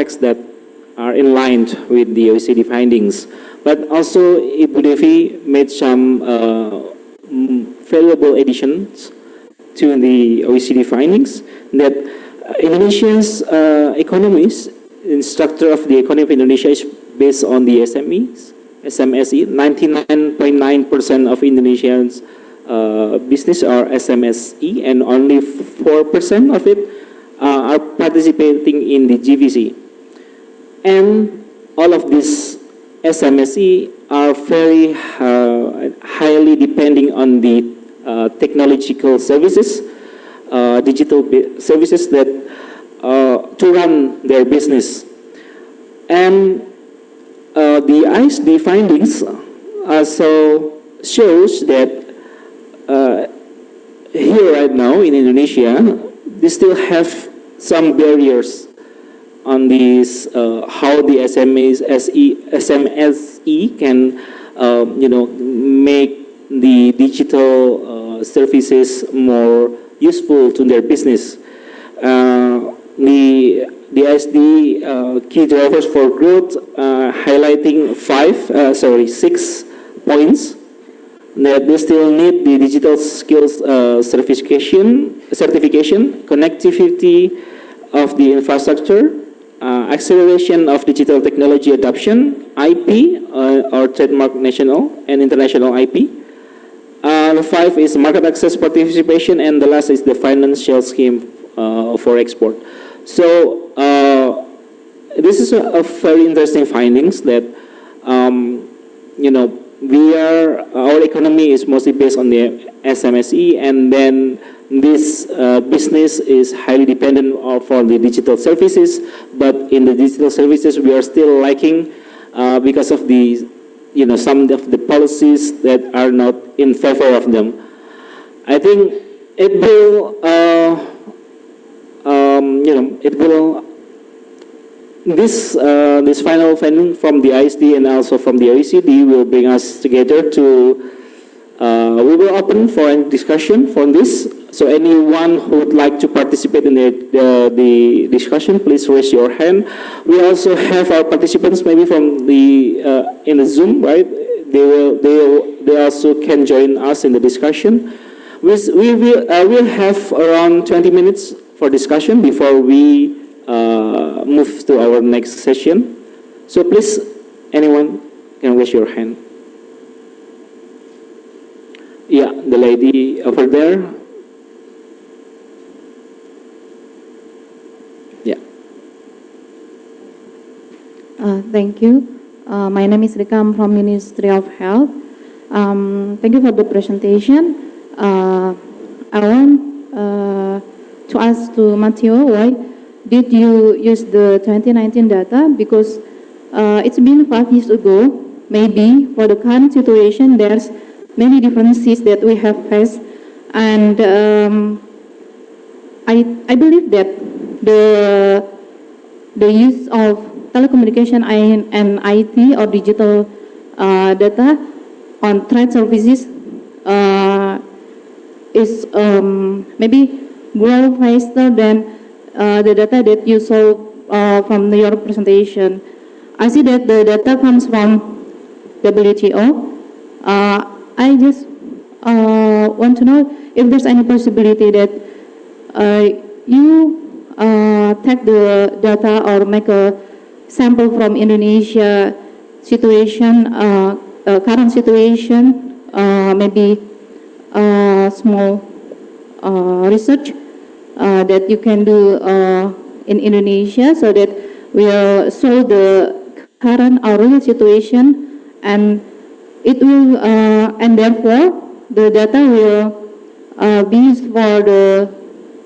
aspects that are in line with the OECD findings. But also, Ibu Devi made some valuable additions to the OECD findings that Indonesia's economies, the structure of the economy of Indonesia is based on the SMEs, SMSE. 99.9% of Indonesians' business are SMSE, and only 4% of it are participating in the GVC. And all of these SMSE are very highly depending on the technological services, digital services that to run their business. And the ISD findings also shows that here right now in Indonesia, they still have some barriers on this, how the SMSE can, make the digital services more useful to their business. The SD key drivers for growth, highlighting 6 points that they still need the digital skills certification, connectivity of the infrastructure, acceleration of digital technology adoption, IP or trademark national and international IP. The 5 is market access participation, and the last is the financial scheme for export. So this is a very interesting findings that our economy is mostly based on the SMSE, and then this business is highly dependent for the digital services. But in the digital services, we are still lacking because of the some of the policies that are not in favor of them. I think it will this final finding from the ISD and also from the OECD will bring us together to we will open for a discussion for this. So anyone who would like to participate in the discussion, please raise your hand. We also have our participants maybe from the in the Zoom, right? They also can join us in the discussion. We'll have around 20 minutes for discussion before we move to our next session. So please, anyone can raise your hand. Yeah, the lady over there. Yeah. Thank you. My name is Rika. I'm from Ministry of Health. Thank you for the presentation. I want to ask to Matteo, why did you use the 2019 data? Because it's been 5 years ago. Maybe for the current situation, there's many differences that we have faced, and I believe that the use of telecommunication and IT or digital data on trade services is maybe grow faster than the data that you saw from your presentation. I see that the data comes from WTO. I just want to know if there's any possibility that you take the data or make a sample from Indonesia situation, current situation, maybe small research that you can do in Indonesia, so that we'll show the current or real situation, and it will and therefore the data will be used for the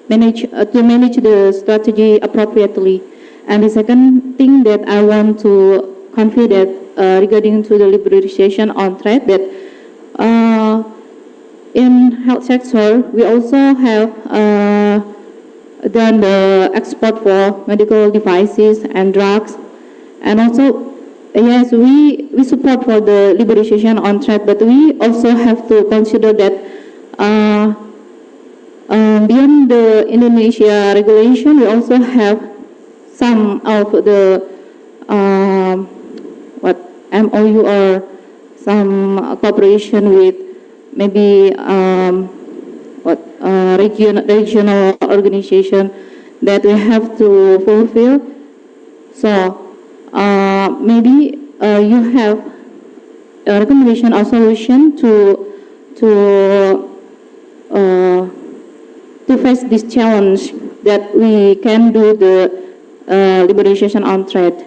to manage the strategy appropriately. And the second thing that I want to convey that regarding to the liberalization on trade, that in health sector we also have done the export for medical devices and drugs, and also yes, we support for the liberalization on trade, but we also have to consider that beyond the Indonesia regulation, we also have some of the what MOU or some cooperation with maybe regional organization that we have to fulfill. So maybe you have a recommendation or solution to face this challenge that we can do the liberalization on trade.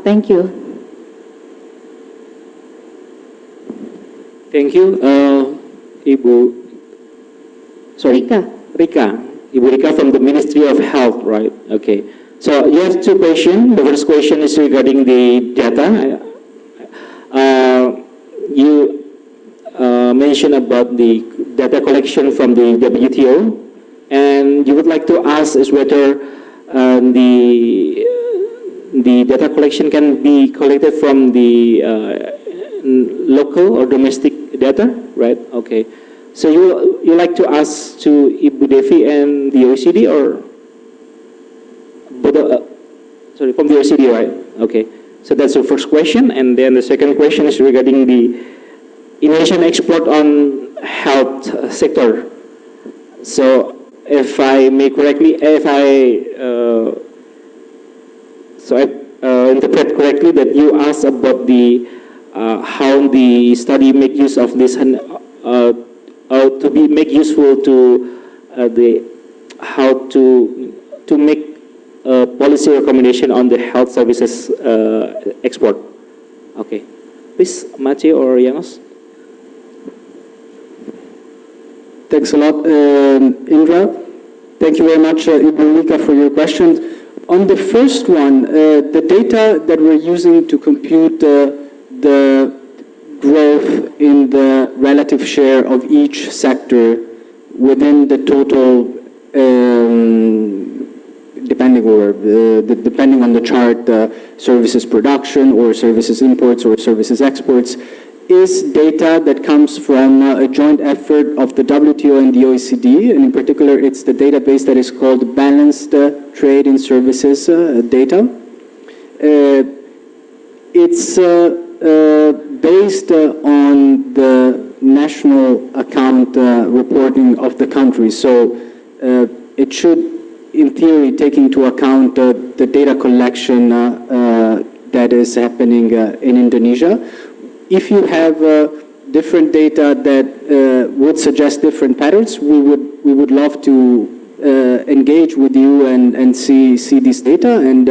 Thank you. Thank you, Ibu. Sorry, Rika. Ibu Rika from the Ministry of Health, right? Okay. So you have two questions. The first question is regarding the data. You mentioned about the data collection from the WTO, and you would like to ask is whether the data collection can be collected from the local or domestic data, right? Okay. So you like to ask to Ibu Devi and the OECD, or sorry, from the OECD, right? Okay. So that's the first question, and then the second question is regarding the Indonesian export on health sector. So if I may correctly, interpret correctly that you asked about the how the study make use of this and to be make useful to how to make policy recommendation on the health services export. Okay, please, Mace or Janos. Thanks a lot, Indra. Thank you very much, Ibu Rika, for your questions. On the first one, the data that we're using to compute the growth in the relative share of each sector within the total, depending on the chart, services production or services imports or services exports, is data that comes from a joint effort of the WTO and the OECD, and in particular it's the database that is called Balanced Trade in Services Data. It's based on the national account reporting of the country, so it should, in theory, take into account the data collection that is happening in Indonesia. If you have different data that would suggest different patterns, we would love to engage with you and see this data and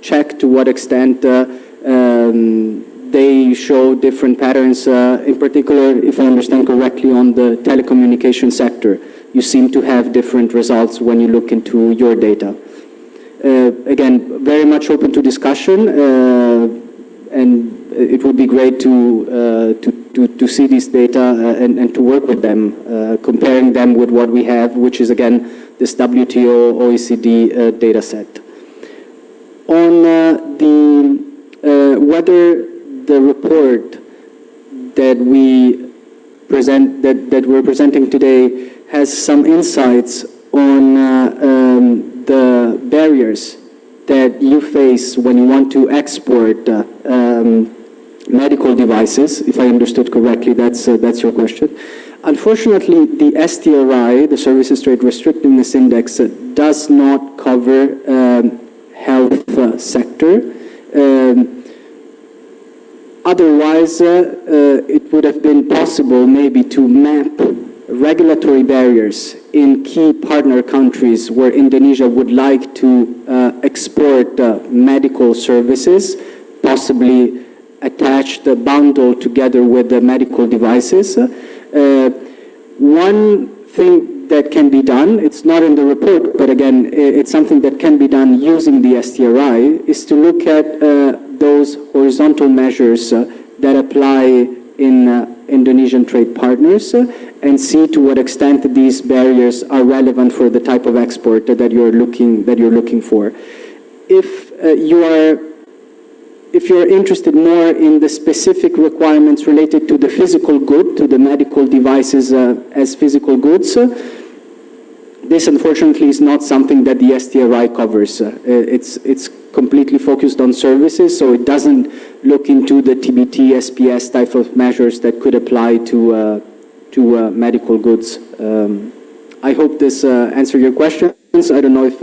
check to what extent they show different patterns. In particular, if I understand correctly, on the telecommunication sector, you seem to have different results when you look into your data. Again, very much open to discussion, and it would be great to see these data and to work with them, comparing them with what we have, which is again this WTO OECD data set. On whether the report that we're presenting today has some insights on the barriers that you face when you want to export medical devices, if I understood correctly, that's your question. Unfortunately, the STRI, the Services Trade Restrictiveness Index, does not cover health sector. Otherwise, it would have been possible maybe to map regulatory barriers in key partner countries where Indonesia would like to export medical services, possibly attached, bundled together with the medical devices. One thing that can be done, it's not in the report, but again, it's something that can be done using the STRI, is to look at those horizontal measures that apply in Indonesian trade partners and see to what extent these barriers are relevant for the type of export that you're looking for. If you're interested more in the specific requirements related to the physical good, to the medical devices as physical goods, this unfortunately is not something that the STRI covers. It's completely focused on services, so it doesn't look into the TBT, SPS type of measures that could apply to medical goods. I hope this answered your questions. I don't know if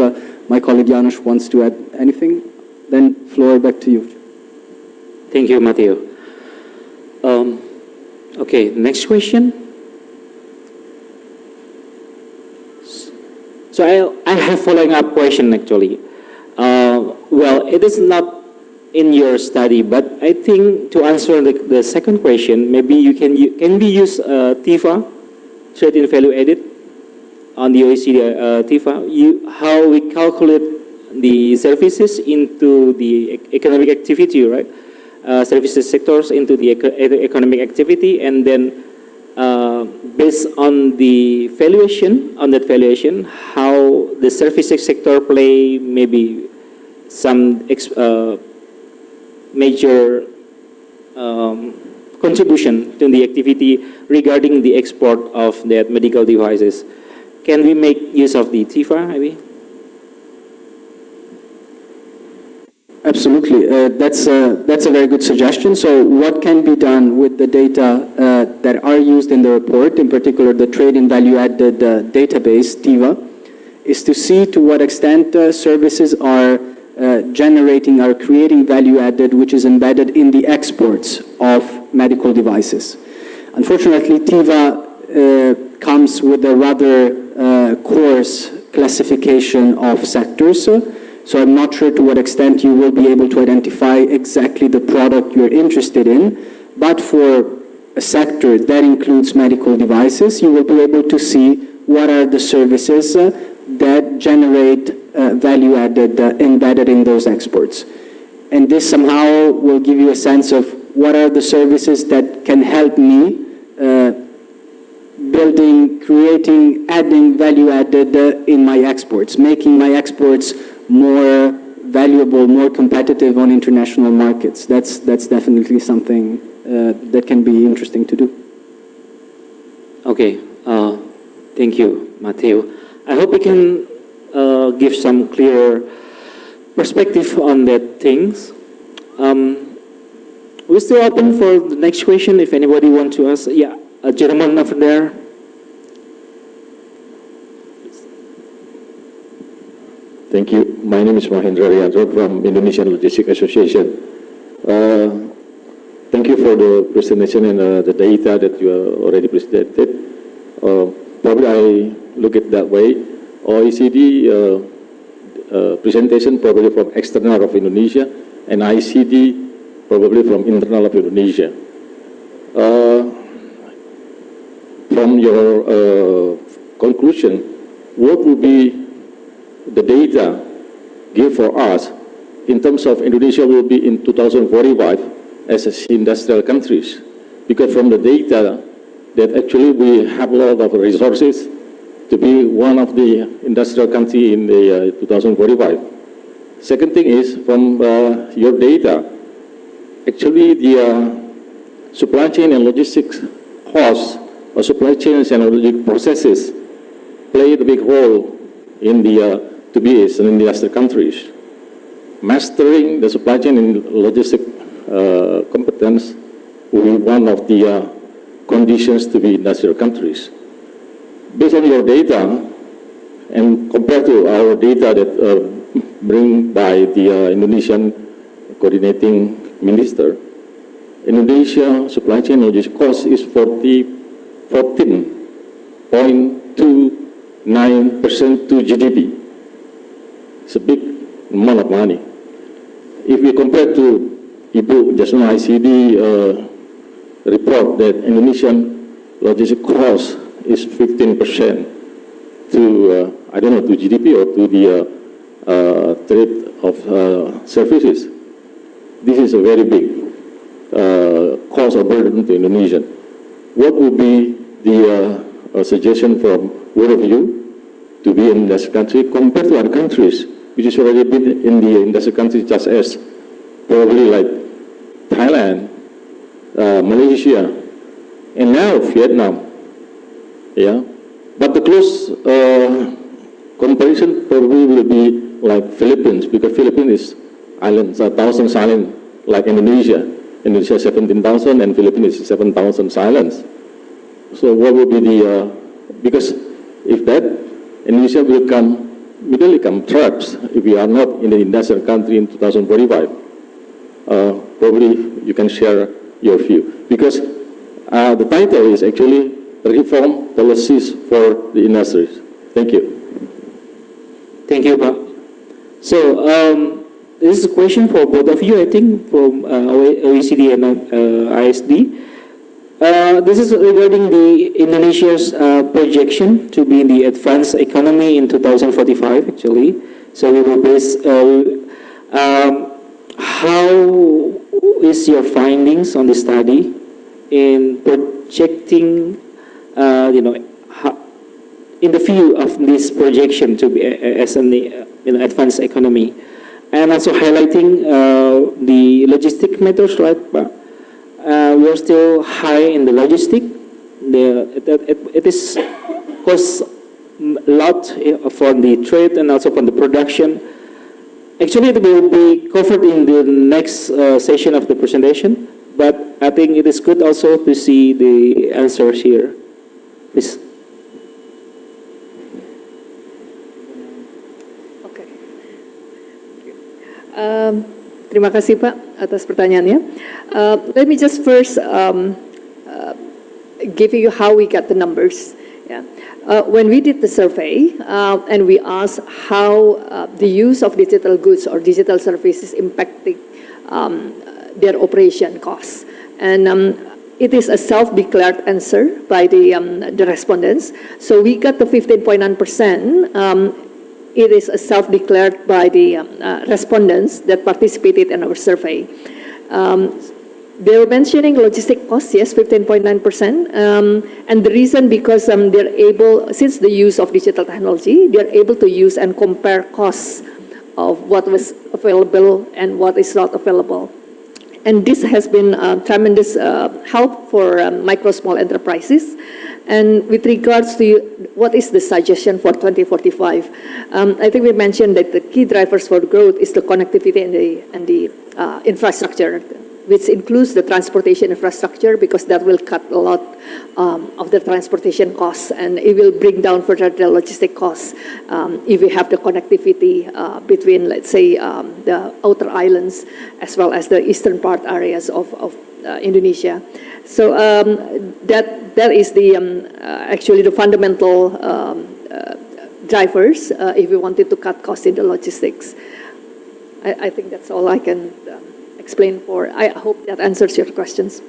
my colleague Janusz wants to add anything. Then floor back to you. Thank you, Matteo. Okay, next question. So I have following up question actually. Well, it is not in your study, but I think to answer the second question, maybe can we use TIFA, trade in value added, on the OECD TIFA? How we calculate the services into the economic activity, right? Services sectors into the economic activity, and then based on the valuation, how the services sector play maybe some major contribution to the activity regarding the export of that medical devices. Can we make use of the TIFA, maybe? Absolutely. That's a very good suggestion. So what can be done with the data that are used in the report, in particular the trade in value-added database, TIVA, is to see to what extent services are generating or creating value-added, which is embedded in the exports of medical devices. Unfortunately, TIVA comes with a rather coarse classification of sectors. So I'm not sure to what extent you will be able to identify exactly the product you're interested in, but for a sector that includes medical devices, you will be able to see what are the services that generate value added embedded in those exports. And this somehow will give you a sense of what are the services that can help me building, creating, adding value added in my exports, making my exports more valuable, more competitive on international markets. That's definitely something that can be interesting to do. Okay, thank you, Matteo. I hope we can give some clear perspective on that things. We're still open for the next question if anybody wants to ask. Yeah, a gentleman over there. Thank you. My name is Mahendra Rianto from Indonesian Logistics Association. Thank you for the presentation and the data that you already presented. Probably I look at that way. OECD presentation probably from external of Indonesia, and ICD probably from internal of Indonesia. From your conclusion, what would be the data give for us in terms of Indonesia will be in 2045 as industrial countries? Because from the data that actually we have a lot of resources to be one of the industrial country in the 2045. Second thing is from your data, actually the supply chain and logistics costs or supply chains and logistic processes play a big role in the to be as an industrial countries. Mastering the supply chain and logistic competence will be one of the conditions to be industrial countries. Based on your data and compared to our data that bring by the Indonesian coordinating minister, Indonesia supply chain logistic cost is 14.29% to GDP. It's a big amount of money. If we compare to Ibu just now ICD report that Indonesian logistic cost is 15% to, I don't know, to GDP or to the trade of services. This is a very big cost or burden to Indonesia. What would be the suggestion from both of you to be in this country compared to other countries, which is already been in the industrial countries such as probably like Thailand, Malaysia, and now Vietnam. Yeah, but the close comparison probably will be like Philippines, because Philippines is islands, 1,000 islands, like Indonesia. Indonesia 17,000 and Philippines is 7,000 islands. So what will be the, because if that, Indonesia will come, middle income traps if we are not in the industrial country in 2045. Probably you can share your view. Because the title is actually Reform Policies for the Industries. Thank you. Thank you, Pak. So, this is a question for both of you, I think, from OECD and ISD. This is regarding the Indonesia's projection to be in the advanced economy in 2045, actually. So we will base, how is your findings on the study in projecting, in the view of this projection to be as an advanced economy, and also highlighting the logistic methods, right? We're still high in the logistic. It is costs a lot for the trade and also for the production. Actually, it will be covered in the next session of the presentation, but I think it is good also to see the answers here. Please. Oke. Terima kasih Pak atas pertanyaannya. Let me just first give you how we got the numbers. Yeah. When we did the survey and we asked how the use of digital goods or digital services impacting their operation costs, and it is a self-declared answer by the respondents. So we got the 15.9%. It is a self-declared by the respondents that participated in our survey. They were mentioning logistic costs, yes, 15.9%. And the reason because they're able, since the use of digital technology, they're able to use and compare costs of what was available and what is not available. And this has been tremendous help for micro, small enterprises. And with regards to what is the suggestion for 2045, I think we mentioned that the key drivers for growth is the connectivity and the infrastructure, which includes the transportation infrastructure, because that will cut a lot of the transportation costs, and it will bring down further the logistic costs if we have the connectivity between, let's say, the outer islands as well as the eastern part areas of Indonesia. So that is the actually the fundamental drivers if we wanted to cut costs in the logistics. I think that's all I can explain for. I hope that answers your questions.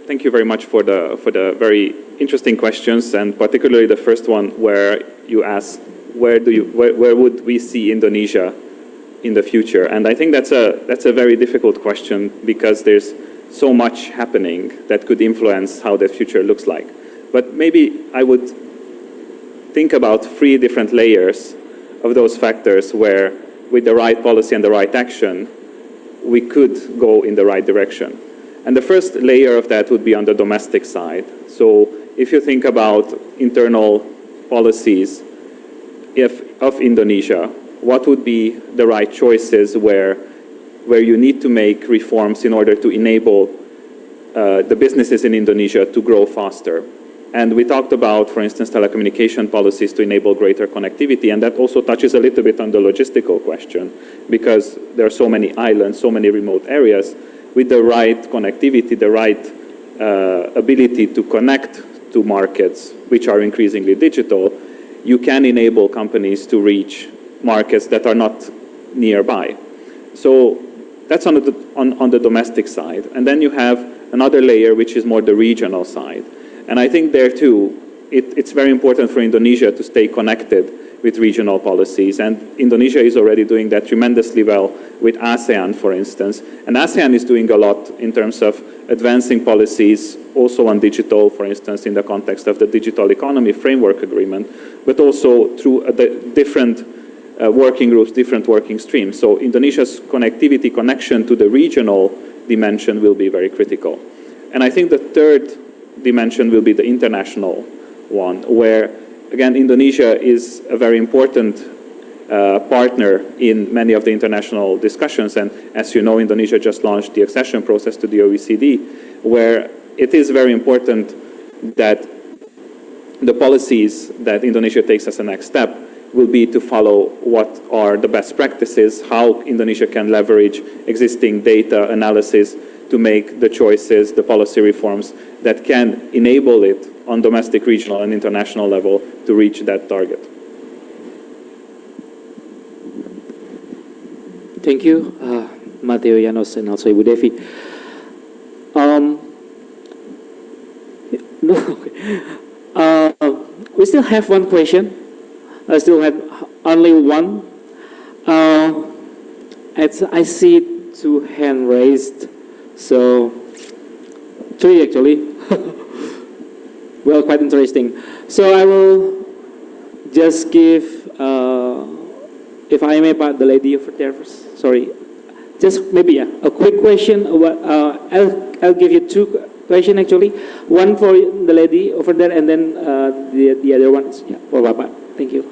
Thank you very much for the very interesting questions, and particularly the first one where you asked where would we see Indonesia in the future? And I think that's a very difficult question, because there's so much happening that could influence how the future looks like. But maybe I would think about 3 different layers of those factors where, with the right policy and the right action, we could go in the right direction. And the first layer of that would be on the domestic side. So if you think about internal policies of Indonesia, what would be the right choices where you need to make reforms in order to enable the businesses in Indonesia to grow faster? And we talked about, for instance, telecommunication policies to enable greater connectivity, and that also touches a little bit on the logistical question, because there are so many islands, so many remote areas. With the right connectivity, the right ability to connect to markets, which are increasingly digital, you can enable companies to reach markets that are not nearby. So that's on the domestic side. And then you have another layer, which is more the regional side. And I think there too, it's very important for Indonesia to stay connected with regional policies. And Indonesia is already doing that tremendously well with ASEAN, for instance. And ASEAN is doing a lot in terms of advancing policies, also on digital, for instance, in the context of the Digital Economy Framework Agreement, but also through the different working groups, different working streams. So Indonesia's connection to the regional dimension will be very critical. And I think the third dimension will be the international one, where, again, Indonesia is a very important partner in many of the international discussions. And as you know, Indonesia just launched the accession process to the OECD, where it is very important that the policies that Indonesia takes as a next step will be to follow what are the best practices, how Indonesia can leverage existing data analysis to make the choices, the policy reforms that can enable it on domestic, regional, and international level to reach that target. Thank you, Matteo, Janos, and also Ibu Devi. We still have one question. I still have only one. I see two hands raised, so three actually. Well, quite interesting. So I will just give, if I may, the lady over there first. Sorry, just maybe a quick question. I'll give you two questions actually. One for the lady over there, and then the other one is for Bapak. Thank you.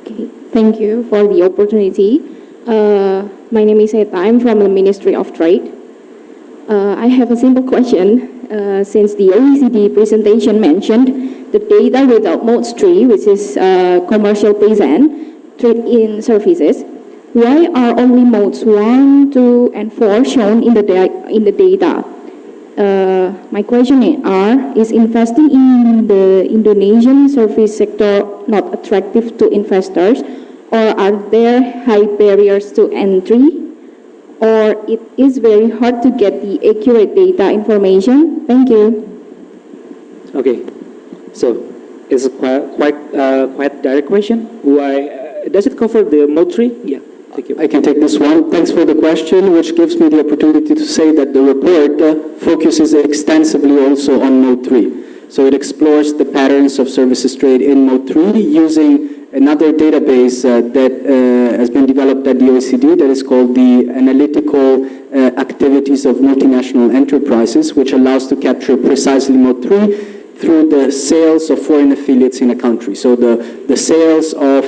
Okay, thank you for the opportunity. My name is Eta. I'm from the Ministry of Trade. I have a simple question. Since the OECD presentation mentioned the data without mode 3, which is commercial peasant, trade-in services, why are only modes 1, 2, and 4 shown in the data? My question is investing in the Indonesian service sector not attractive to investors, or are there high barriers to entry, or it is very hard to get the accurate data information? Thank you. Okay, so it's a quite direct question. Why does it cover the mode 3? Yeah. Thank you. I can take this one. Thanks for the question, which gives me the opportunity to say that the report focuses extensively also on Mode 3. So it explores the patterns of services trade in Mode 3 using another database that has been developed at the OECD that is called the Analytical Activities of Multinational Enterprises, which allows to capture precisely Mode 3 through the sales of foreign affiliates in a country. So the sales of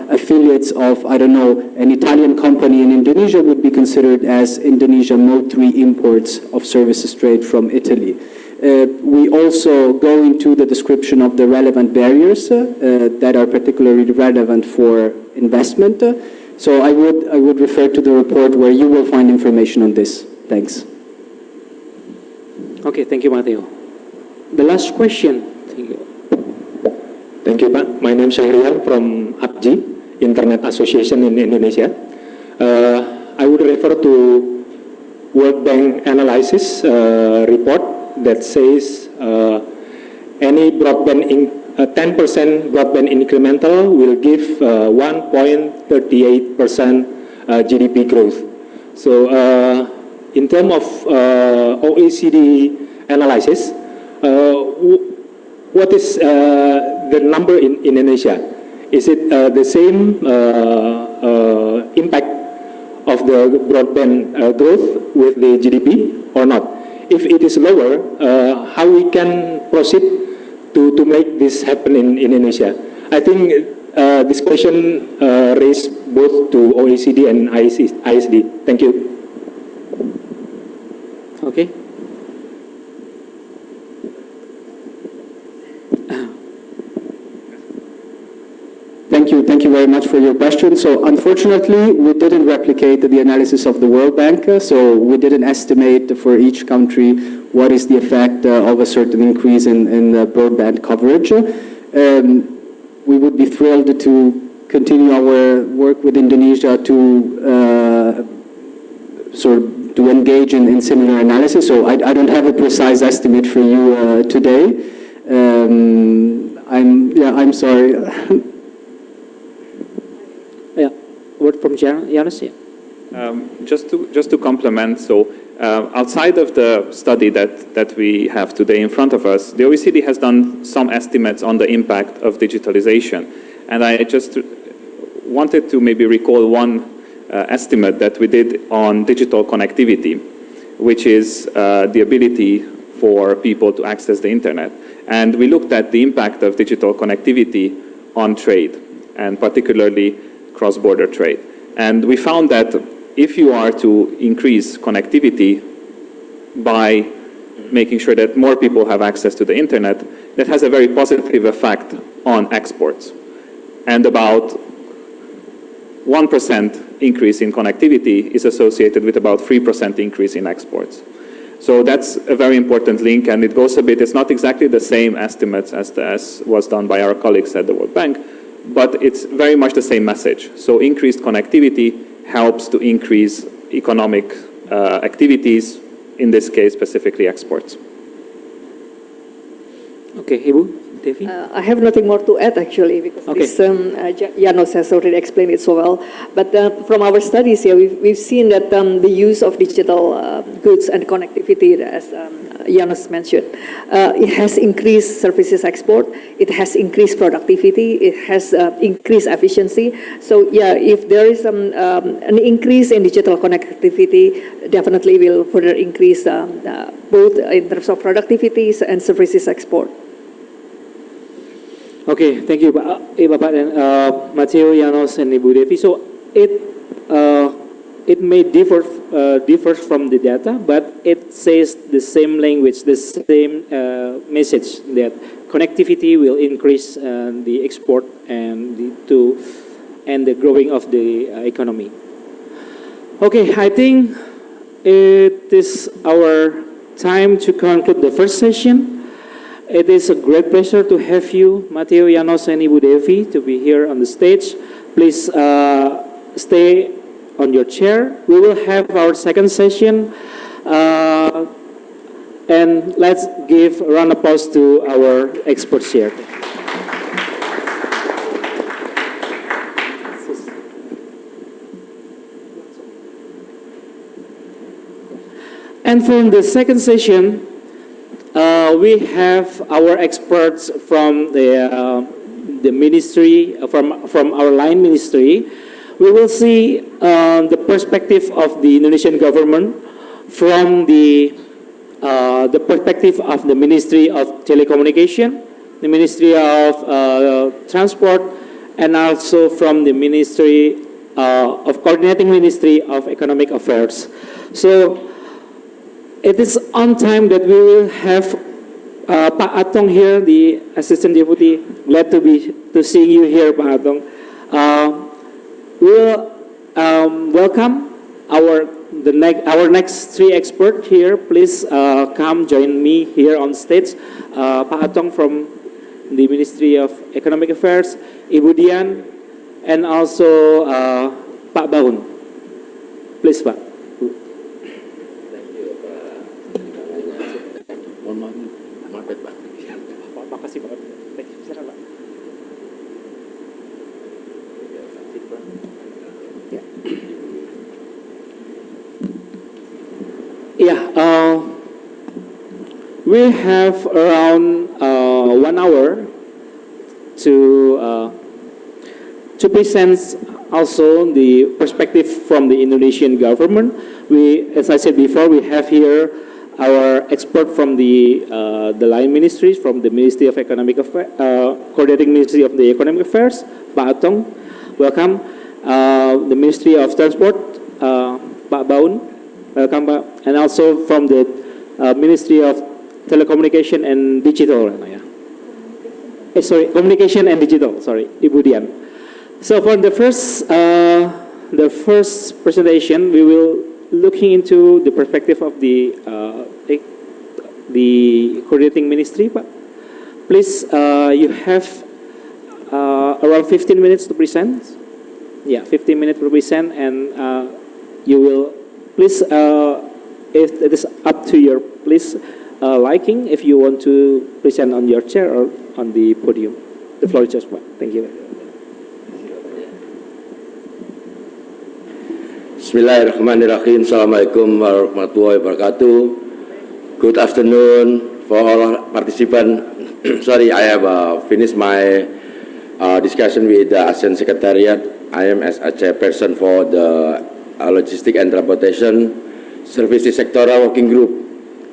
affiliates of, I don't know, an Italian company in Indonesia would be considered as Indonesia Mode 3 imports of services trade from Italy. We also go into the description of the relevant barriers that are particularly relevant for investment. So I would refer to the report where you will find information on this. Thanks. Okay, thank you, Matteo. The last question. Thank you. Thank you, Pak. My name is Syahrial from APJI, Internet Association in Indonesia. I would refer to World Bank analysis report that says any broadband 10% broadband incremental will give 1.38% GDP growth. So in terms of OECD analysis, what is the number in Indonesia? Is it the same impact of the broadband growth with the GDP or not? If it is lower, how we can proceed to make this happen in Indonesia? I think this question raised both to OECD and ISD. Thank you. Okay. Thank you very much for your question. So unfortunately, we didn't replicate the analysis of the World Bank, so we didn't estimate for each country what is the effect of a certain increase in broadband coverage. We would be thrilled to continue our work with Indonesia to to engage in similar analysis. So I don't have a precise estimate for you today. I'm sorry. Yeah, word from Janos. Yeah. Just to complement, so outside of the study that we have today in front of us, the OECD has done some estimates on the impact of digitalization, and I just wanted to maybe recall one estimate that we did on digital connectivity, which is the ability for people to access the internet. And we looked at the impact of digital connectivity on trade, and particularly cross-border trade. And we found that if you are to increase connectivity by making sure that more people have access to the internet, that has a very positive effect on exports. And about 1% increase in connectivity is associated with about 3% increase in exports. So that's a very important link, and it goes a bit, it's not exactly the same estimates as was done by our colleagues at the World Bank, but it's very much the same message. So increased connectivity helps to increase economic activities, in this case specifically exports. Okay, Ibu Devi. I have nothing more to add actually, because Okay. this, Janos has already explained it so well. But from our studies here, we've seen that the use of digital goods and connectivity, as Janos mentioned, it has increased services export, it has increased productivity, it has increased efficiency. So yeah, if there is an increase in digital connectivity, definitely will further increase both in terms of productivity and services export. Okay, thank you, Bapak dan Matteo, Janos, and Ibu Devi. So it may differ from the data, but it says the same language, the same message, that connectivity will increase the export and the growing of the economy. Okay, I think it is our time to conclude the first session. It is a great pleasure to have you, Matteo, Janos, and Ibu Devi, to be here on the stage. Please stay on your chair. We will have our second session. And let's give a round of applause to our experts here. And for the second session, we have our experts from the ministry, from our line ministry. We will see the perspective of the Indonesian government from the perspective of the Ministry of Telecommunication, the Ministry of Transport, and also from the Ministry of Coordinating Ministry of Economic Affairs. So it is on time that we will have Pak Atong here, the Assistant Deputy. Glad to see you here, Pak Atong. We'll welcome our next three experts here. Please come join me here on stage. Pak Atong from the Ministry of Economic Affairs, Ibu Dian, and also Pak Baun. Please, Pak. Makasih banget. Yeah, we have around 1 hour to present also the perspective from the Indonesian government. As I said before, we have here our expert from the line ministries, from the Ministry of Economic Affairs, Coordinating Ministry of the Economic Affairs, Pak Atong, welcome. The Ministry of Transport, Pak Baun, welcome, Pak. And also from the Ministry of Telecommunication and Digital, Communication and Digital, Ibu Dian. So for the first presentation, we will looking into the perspective of the coordinating ministry, Pak. Please, you have around 15 minutes to present. Yeah, 15 minutes to present, and you will please, if it is up to your liking, if you want to present on your chair or on the podium. The floor is yours, Pak. Thank you. Bismillahirrahmanirrahim. Assalamualaikum warahmatullahi wabarakatuh. Good afternoon for all participants. Sorry, I have finished my discussion with the ASEAN Secretariat. I am as a chairperson for the logistic and transportation. Services Sectoral Working Group,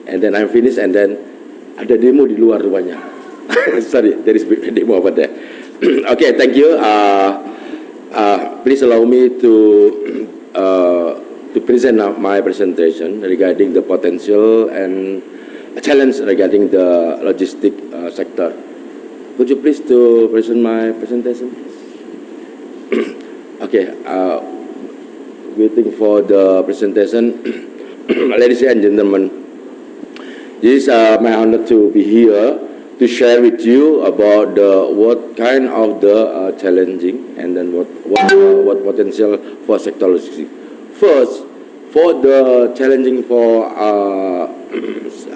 and then I'm finished, and then ada demo di luar rupanya. Sorry, there is demo over there. Okay, thank you. Please allow me to present my presentation regarding the potential and challenge regarding the logistic sector. Could you please to present my presentation? Okay, waiting for the presentation. Ladies and gentlemen, this is my honor to be here to share with you about what kind of the challenging and then what potential for sector logistics. First, for the challenging for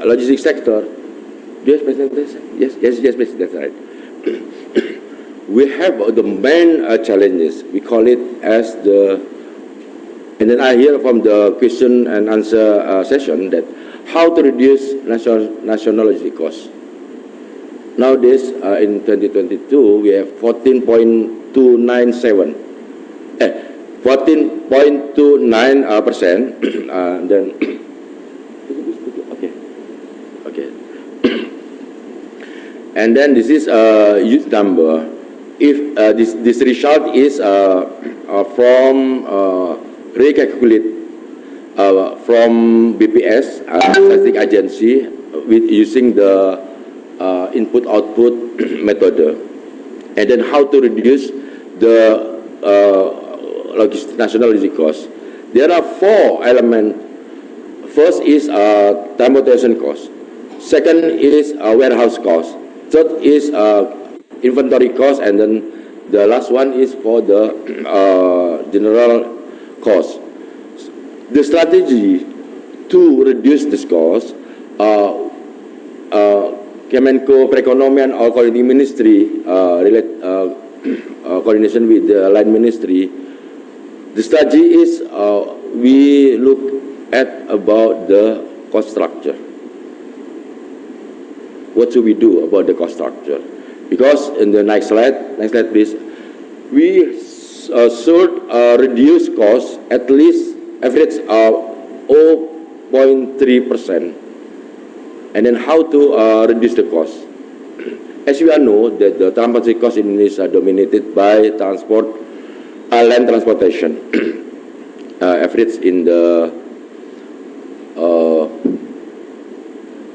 logistics sector, yes, presentation. Yes, please, that's right. We have the main challenges. We call it as the. And then I hear from the question and answer session that how to reduce national logistic costs. Nowadays, in 2022, we have 14.297, 14.29%. Then, okay. And then this is a huge number. If this result is from recalculate from BPS, statistic agency, with using the input-output method, and then how to reduce the national logistic cost. There are 4 elements. First is transportation cost. Second is warehouse cost. Third is inventory cost, and then the last one is for the general cost. The strategy to reduce this cost, Kemenko Perekonomian or Coordinating Ministry coordination with the line ministry. The strategy is we look at about the cost structure. What should we do about the cost structure? Because in the next slide please, we should reduce costs at least average 0.3%. And then how to reduce the cost? As you all know, that the transportation cost in Indonesia are dominated by land transportation. Average in the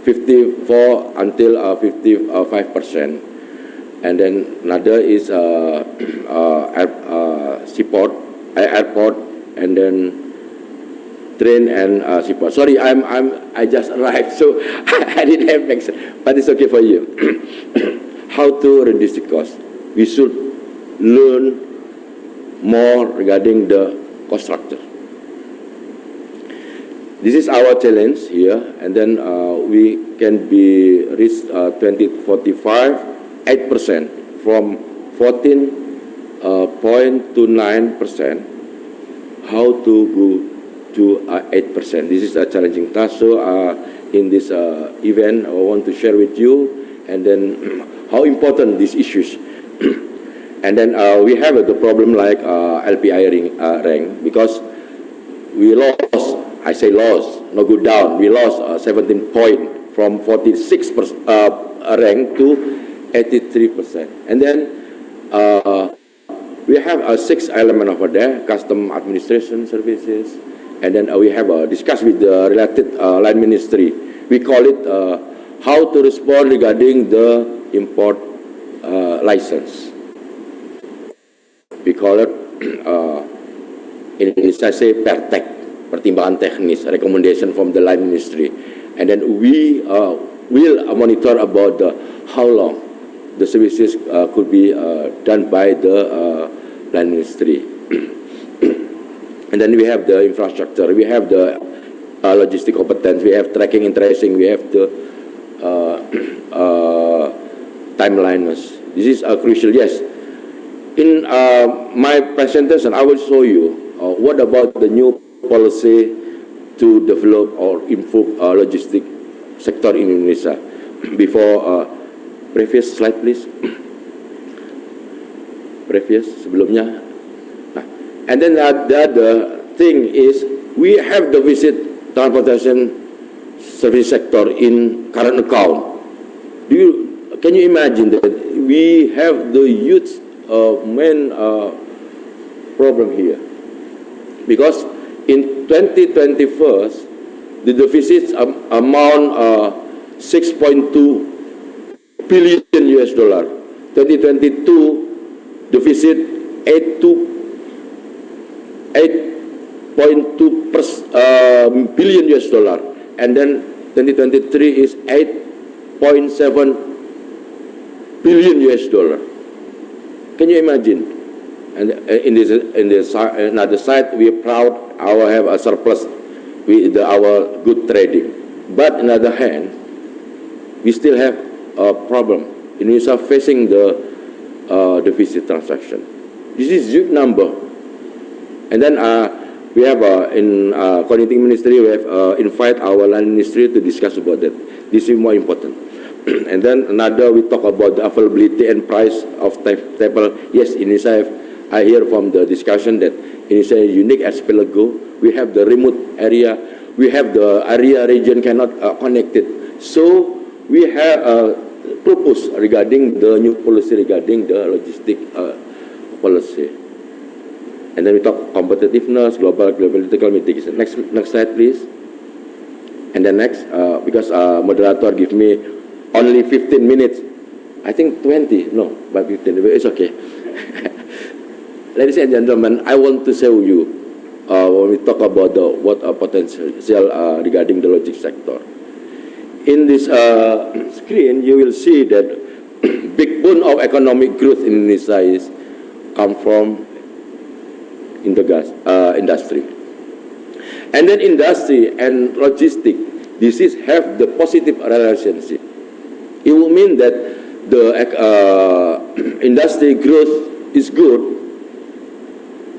54 until 55%. And then another is seaport, airport, and then train and seaport. Sorry, I just arrived, so I didn't have access, but it's okay for you. How to reduce the cost? We should learn more regarding the cost structure. This is our challenge here, and then we can be reached 2045, 8% from 14.29%. How to go to 8%? This is a challenging task. So in this event, I want to share with you, and then how important these issues. And then we have the problem like LPI rank, because we lost. I say lost, not go down. We lost 17 points from 46% rank to 83%. And then we have 6 elements over there: custom administration services, and then we have discussed with the related line ministry. We call it how to respond regarding the import license. We call it in English I say pertek, pertimbangan teknis, recommendation from the line ministry, and then we will monitor about how long the services could be done by the line ministry. And then we have the infrastructure, we have the logistic competence, we have tracking and tracing, we have the timelines. This is crucial, yes. In my presentation, I will show you what about the new policy to develop or improve logistic sector in Indonesia. Before previous slide, please. Previous, sebelumnya. Nah, and then the other thing is we have the visit transportation service sector in current account. Can you imagine that we have the huge main problem here? Because in 2021, the deficit amount 6.2 billion US dollar. 2022 deficit 8.2 billion US dollar, and then 2023 is 8.7 billion US dollar. Can you imagine? And in this another side, we are proud our have a surplus with our good trading. But on the other hand, we still have a problem. Indonesia facing the deficit transaction. This is huge number. And then we have in Coordinating Ministry, we have invite our Land Ministry to discuss about that. This is more important. And then another, we talk about the availability and price of table. Yes, Indonesia, I hear from the discussion that Indonesia is unique archipelago. We have the remote area. We have the area region cannot connect it. So we have a purpose regarding the new policy regarding the logistic policy. And then we talk competitiveness, global political mitigation. Next slide, please. And then next, because moderator give me only 15 minutes. I think 20, no, but 15, it's okay. Ladies and gentlemen, I want to show you when we talk about the what potential regarding the logistics sector. In this screen, you will see that big bone of economic growth in Indonesia is come from in the gas industry. And then industry and logistics, this is have the positive relationship. It will mean that the industry growth is good,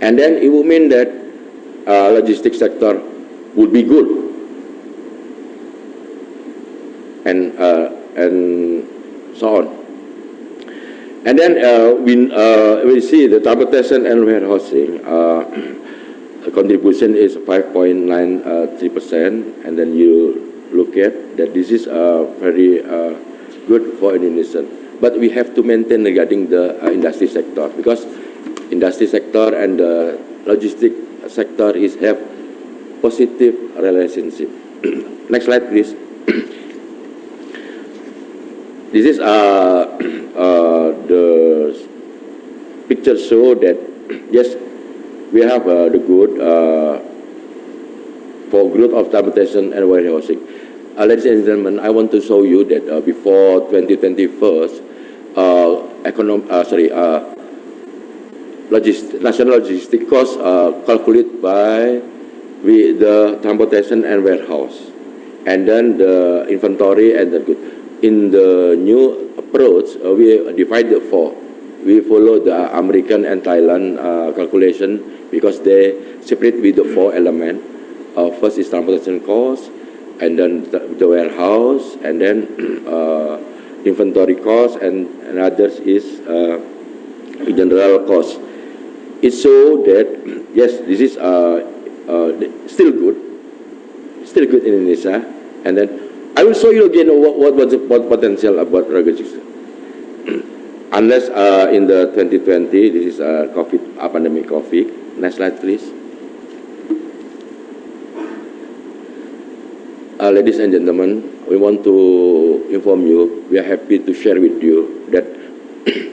and then it will mean that logistics sector would be good, and so on. And then we see the transportation and warehousing contribution is 5.93%, and then you look at that this is very good for Indonesia. But we have to maintain regarding the industry sector, because industry sector and the logistic sector is have positive relationship. Next slide, please. This is the picture show that yes, we have the good for growth of transportation and warehousing. Ladies and gentlemen, I want to show you that before 2021, national logistic costs calculated by with the transportation and warehouse, and then the inventory and the good. In the new approach, we divided four. We follow the American and Thailand calculation, because they separate with the four elements. First is transportation cost, and then the warehouse, and then inventory cost, and others is general cost. It shows that yes, this is still good in Indonesia. And then I will show you again what potential about logistics. Unless in the 2020, this is COVID, pandemic COVID. Next slide, please. Ladies and gentlemen, we want to inform you, we are happy to share with you that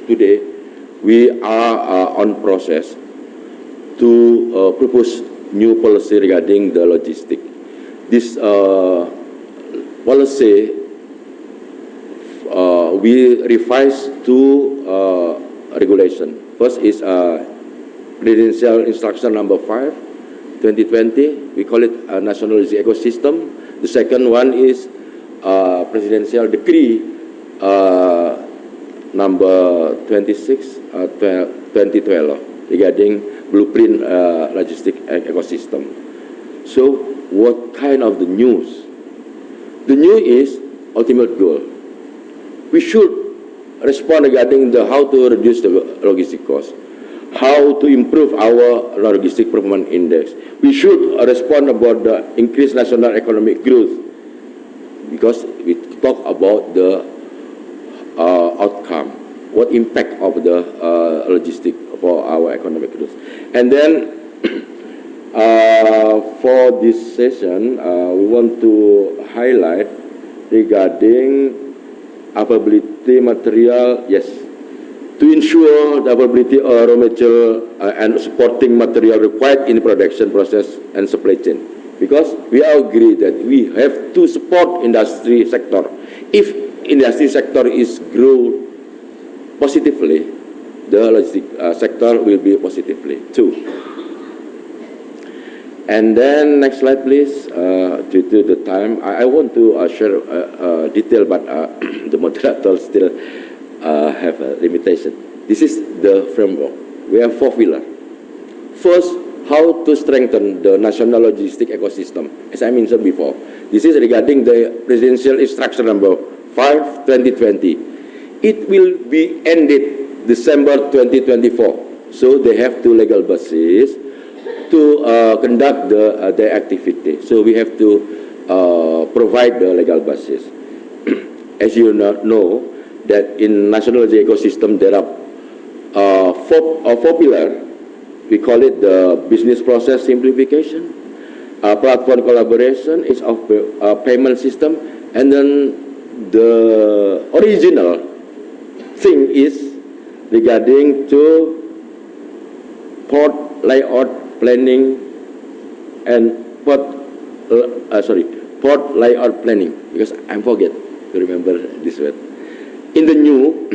today we are on process to propose new policy regarding the logistics. This policy we revise two regulation. First is Presidential Instruction number 5, 2020. We call it a national logistics ecosystem. The second one is Presidential Decree number 26, 2012 regarding blueprint logistic ecosystem. So what kind of the news? The new is ultimate goal. We should respond regarding the how to reduce the logistic cost, how to improve our logistic performance index. We should respond about the increased national economic growth, because we talk about the outcome, what impact of the logistic for our economic growth. And then for this session, we want to highlight regarding availability material, yes, to ensure the availability of raw material and supporting material required in the production process and supply chain. Because we all agree that we have to support industry sector. If industry sector is grow positively, the logistic sector will be positively too. And then next slide, please. Due to the time, I want to share detail, but the moderator still have a limitation. This is the framework. We have 4 pillars. First, how to strengthen the national logistic ecosystem. As I mentioned before, this is regarding the Presidential Instruction Number 5/2020. It will be ended December 2024. So they have 2 legal bases to conduct their activity. So we have to provide the legal basis. As you know, that in national ecosystem there are 4 pillars. We call it the business process simplification, platform collaboration, is of payment system, and then the original thing is regarding to port layout planning and port layout planning, because I forget to remember this word. In the new,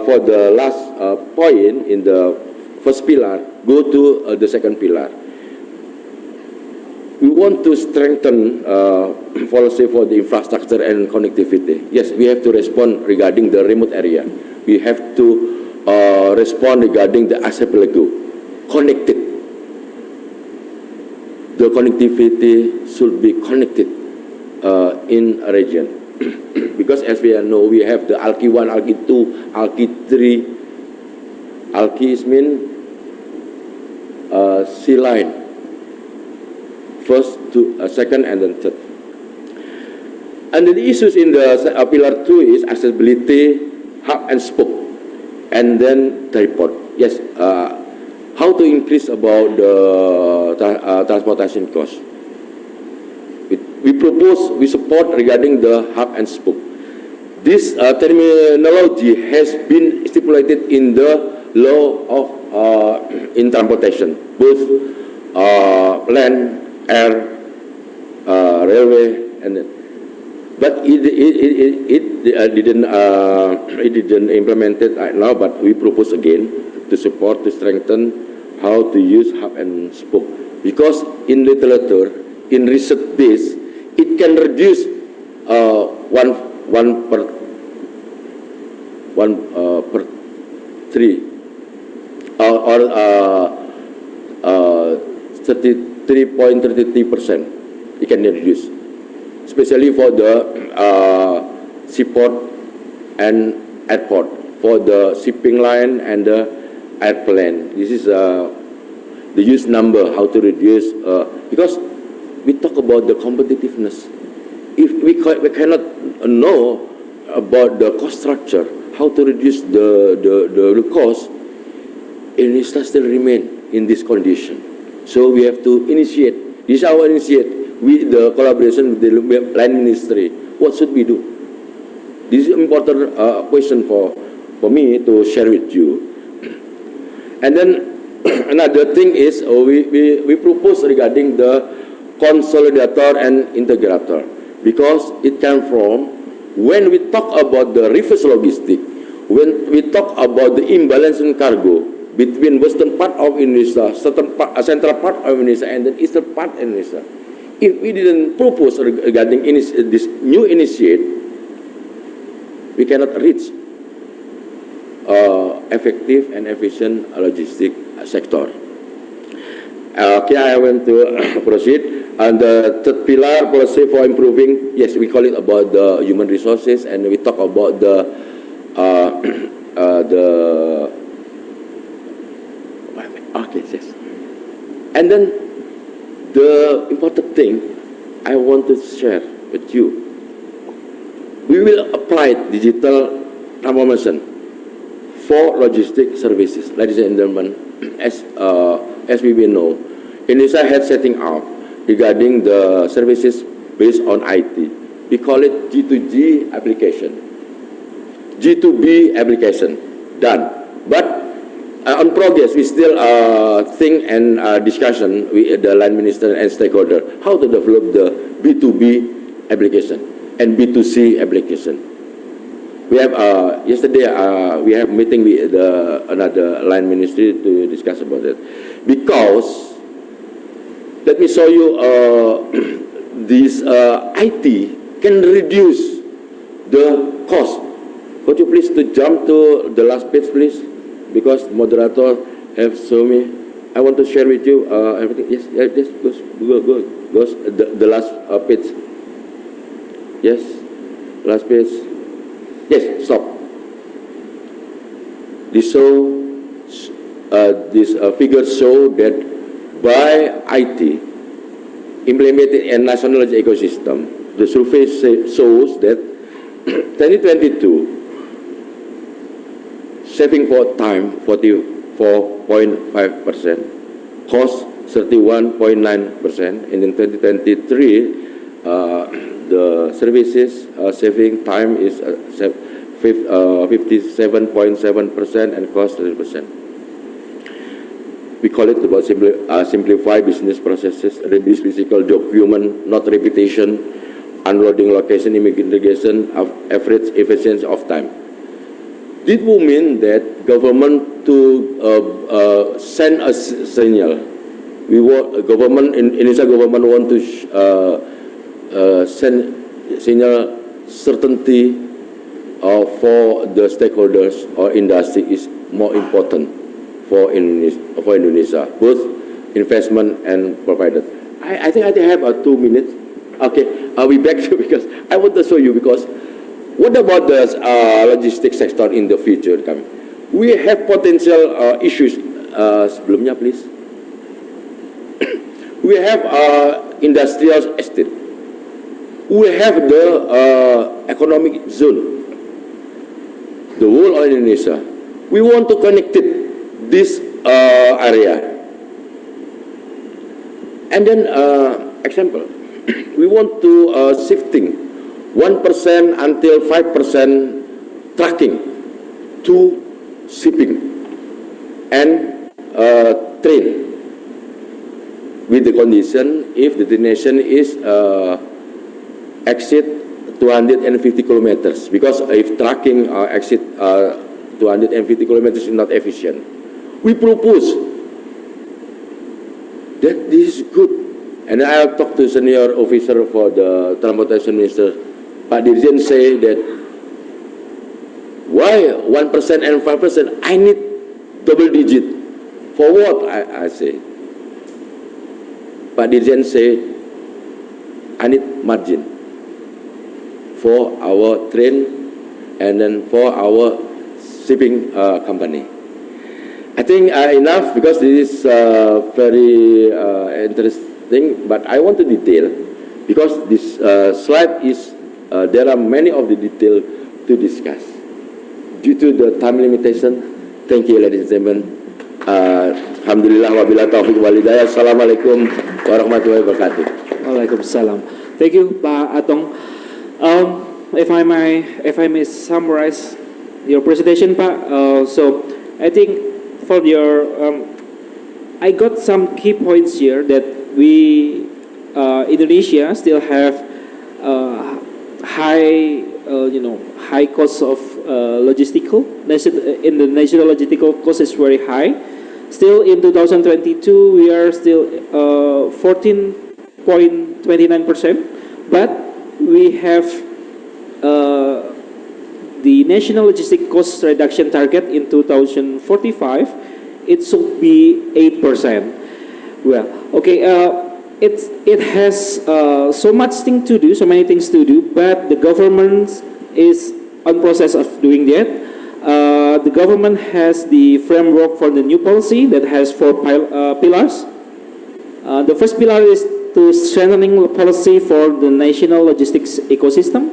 for the last point in the first pillar, go to the second pillar. We want to strengthen policy for the infrastructure and connectivity. Yes, we have to respond regarding the remote area. We have to respond regarding the archipelago, connected. The connectivity should be connected in a region. Because as we know, we have the ALKI 1, ALKI 2, ALKI 3. ALKI is mean sea line. First, second, and then third. And the issues in the pillar 2 is accessibility, hub and spoke, and then tripod. Yes, how to increase about the transportation cost. We support regarding the hub and spoke. This terminology has been stipulated in the law of in transportation, both land, air, railway, and then, but it didn't implement it right now. But we propose again to support, to strengthen how to use hub and spoke, because in literature, in research base, it can reduce one per 3 or 33.33%. It can reduce, especially for the seaport and airport, for the shipping line and the airplane. This is the use number, how to reduce, because we talk about the competitiveness. If we cannot know about the cost structure, how to reduce the cost, it still remain in this condition. So we have to initiate. This is our initiate with the collaboration with the line ministry. What should we do? This is an important question for me to share with you. And then another thing is we propose regarding the consolidator and integrator, because it came from when we talk about the reverse logistic, when we talk about the imbalance in cargo between western part of Indonesia, central part of Indonesia, and then eastern part of Indonesia. If we didn't propose regarding this new initiative, we cannot reach effective and efficient logistic sector. Okay, I want to proceed. And the third pillar, policy for improving, yes, we call it about the human resources, and we talk about the Okay, yes. And then the important thing I want to share with you, we will apply digital transformation for logistic services. Ladies and gentlemen, as we will know, Indonesia has setting up regarding the services based on IT. We call it G2G application, G2B application, done. But on progress, we still think and discussion with the line minister and stakeholder how to develop the B2B application and B2C application. We have yesterday we have meeting with another line ministry to discuss about it, because let me show you this IT can reduce the cost. Could you please to jump to the last page, please? Because moderator have shown me. I want to share with you everything. Yes, yes, goes the last page. Yes, last page. Yes, stop. This figures show that by IT implemented in national ecosystem, the survey shows that 2022 saving for time 44.5%, cost 31.9%, and in 2023 the services saving time is 57.7% and cost 30%. We call it about simplify business processes, reduce physical document, not repetition, unloading location, immigration, average efficiency of time. This will mean that government to send a signal. We want government in Indonesia government want to send signal certainty for the stakeholders or industry is more important for Indonesia, both investment and provider. I think I have 2 minutes. Okay, I'll be back to because I want to show you because. What about the logistics sector in the future? We have potential issues. Sebelumnya, please. We have industrial estate. We have the economic zone, the whole of Indonesia. We want to connect it, this area. And then, example, we want to shifting 1% until 5% trucking to shipping and train with the condition if the destination is exit 250 kilometers, because if trucking exit 250 kilometers is not efficient. We propose that this is good, and I'll talk to senior officer for the transportation minister. Pak Dirjen say that why 1% and 5%? I need double digit. For what? I say. Pak Dirjen say I need margin for our train and then for our shipping company. I think enough because this is very interesting. But I want to detail because this slide is. There are many of the details to discuss. Due to the time limitation, thank you ladies and gentlemen. Alhamdulillah wabillahi taufiq walhidayah. Assalamualaikum warahmatullahi wabarakatuh. Waalaikumsalam. Thank you, Pak Atong. If I may summarize your presentation, Pak. So I think for your, I got some key points here that we, Indonesia still have high cost of logistical. In the national logistical cost is very high. Still in 2022, we are still 14.29%, but we have the national logistic cost reduction target in 2045. It should be 8%. Well, okay. It has so much thing to do, so many things to do, but the government is on process of doing that. The government has the framework for the new policy that has four pillars. The first pillar is to strengthening policy for the national logistics ecosystem.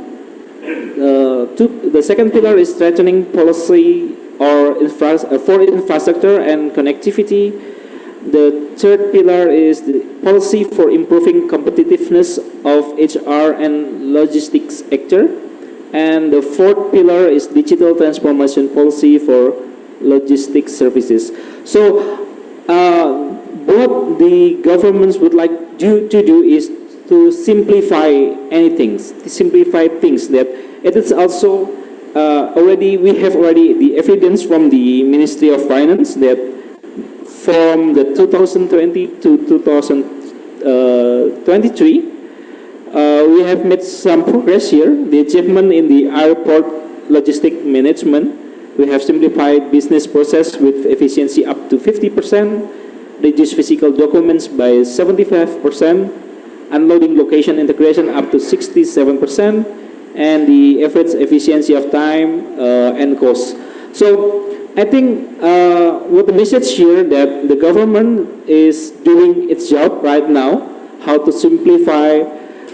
The second pillar is strengthening policy for infrastructure and connectivity. The third pillar is the policy for improving competitiveness of HR and logistics sector. And the fourth pillar is digital transformation policy for logistics services. So what the governments would like to do is to simplify simplify things that it is also we have the evidence from the Ministry of Finance that from the 2020 to 2023, we have made some progress here. The achievement in the airport logistic management, we have simplified business process with efficiency up to 50%, reduced physical documents by 75%, unloading location integration up to 67%, and the average efficiency of time and cost. So I think what the message here that the government is doing its job right now, how to simplify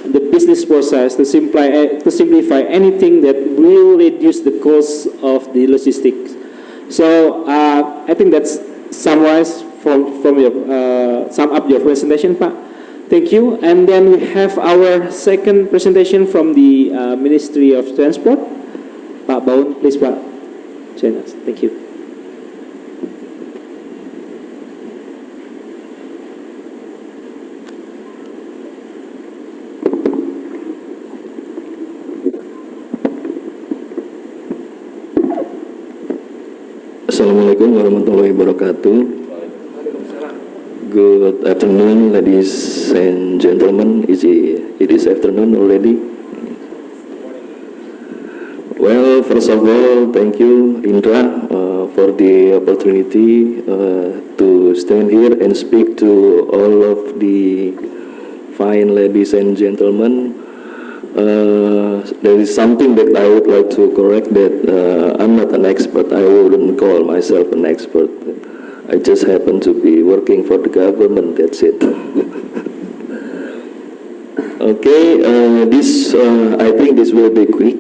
the business process, to simplify anything that will reduce the cost of the logistics. So I think that's summarized from your sum up your presentation, Pak. Thank you. And then we have our second presentation from the Ministry of Transport. Pak Baun, please, Pak, join us. Thank you. Assalamualaikum warahmatullahi wabarakatuh. Good afternoon, ladies and gentlemen. It is afternoon already. Well, first of all, thank you, Indra, for the opportunity to stand here and speak to all of the fine ladies and gentlemen. There is something that I would like to correct, that I'm not an expert. I wouldn't call myself an expert. I just happen to be working for the government, that's it. Okay, I think this will be quick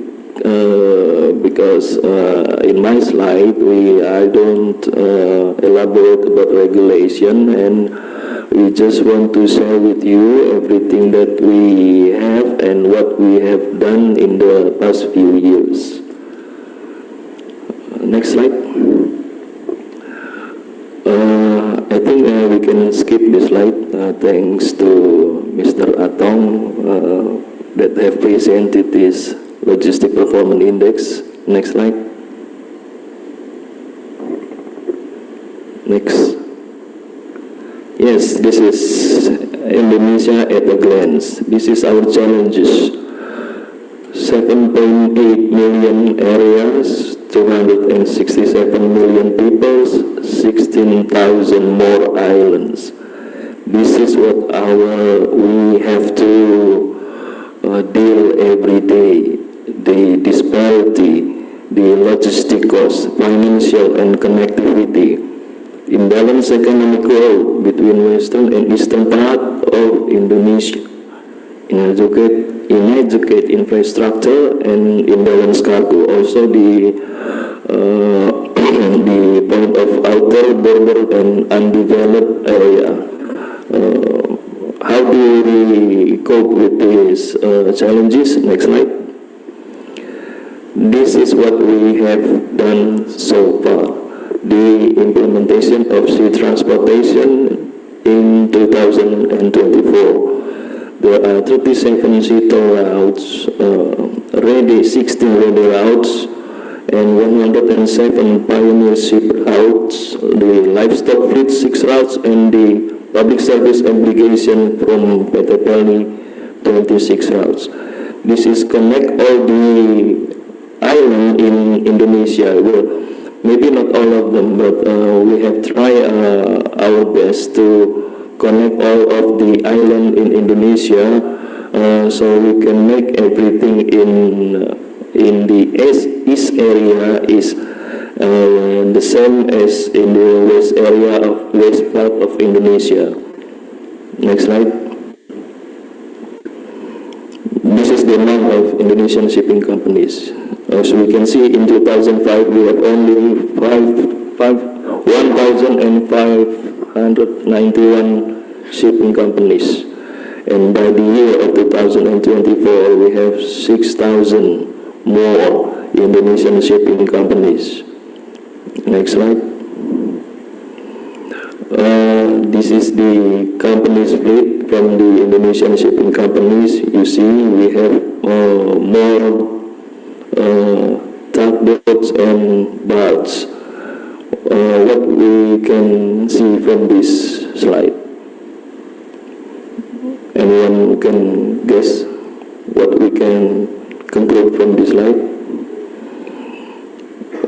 because in my slide I don't elaborate about regulation, and we just want to share with you everything that we have and what we have done in the past few years. Next slide. I think we can skip this slide thanks to Mr. Atong that have presented this Logistic Performance Index. Next slide. Next. Yes, this is Indonesia at a glance. This is our challenges. 7.8 million areas, 267 million people, 16,000 more islands. This is what we have to deal every day. The disparity, the logistic cost, financial and connectivity, imbalanced economic growth between western and eastern part of Indonesia, inadequate infrastructure and imbalanced cargo. Also the point of outer border and undeveloped area. How do we cope with these challenges? Next slide. This is what we have done so far. The implementation of sea transportation in 2024. There are 37 sea toll routes, 16 ready routes, and 107 pioneer ship routes, the livestock fleet 6 routes, and the public service obligation from PT Pelni 26 routes. This is connect all the island in Indonesia. Well, maybe not all of them, but we have tried our best to connect all of the island in Indonesia, so we can make everything in the east area is the same as in the west part of Indonesia. Next slide. This is the amount of Indonesian shipping companies. As we can see, in 2005 we have only 1,591 shipping companies, and by the year of 2024 we have 6,000 more Indonesian shipping companies. Next slide. This is the company split from the Indonesian shipping companies. You see, we have more tugboats and barges. What we can see from this slide? Anyone can guess what we can conclude from this slide?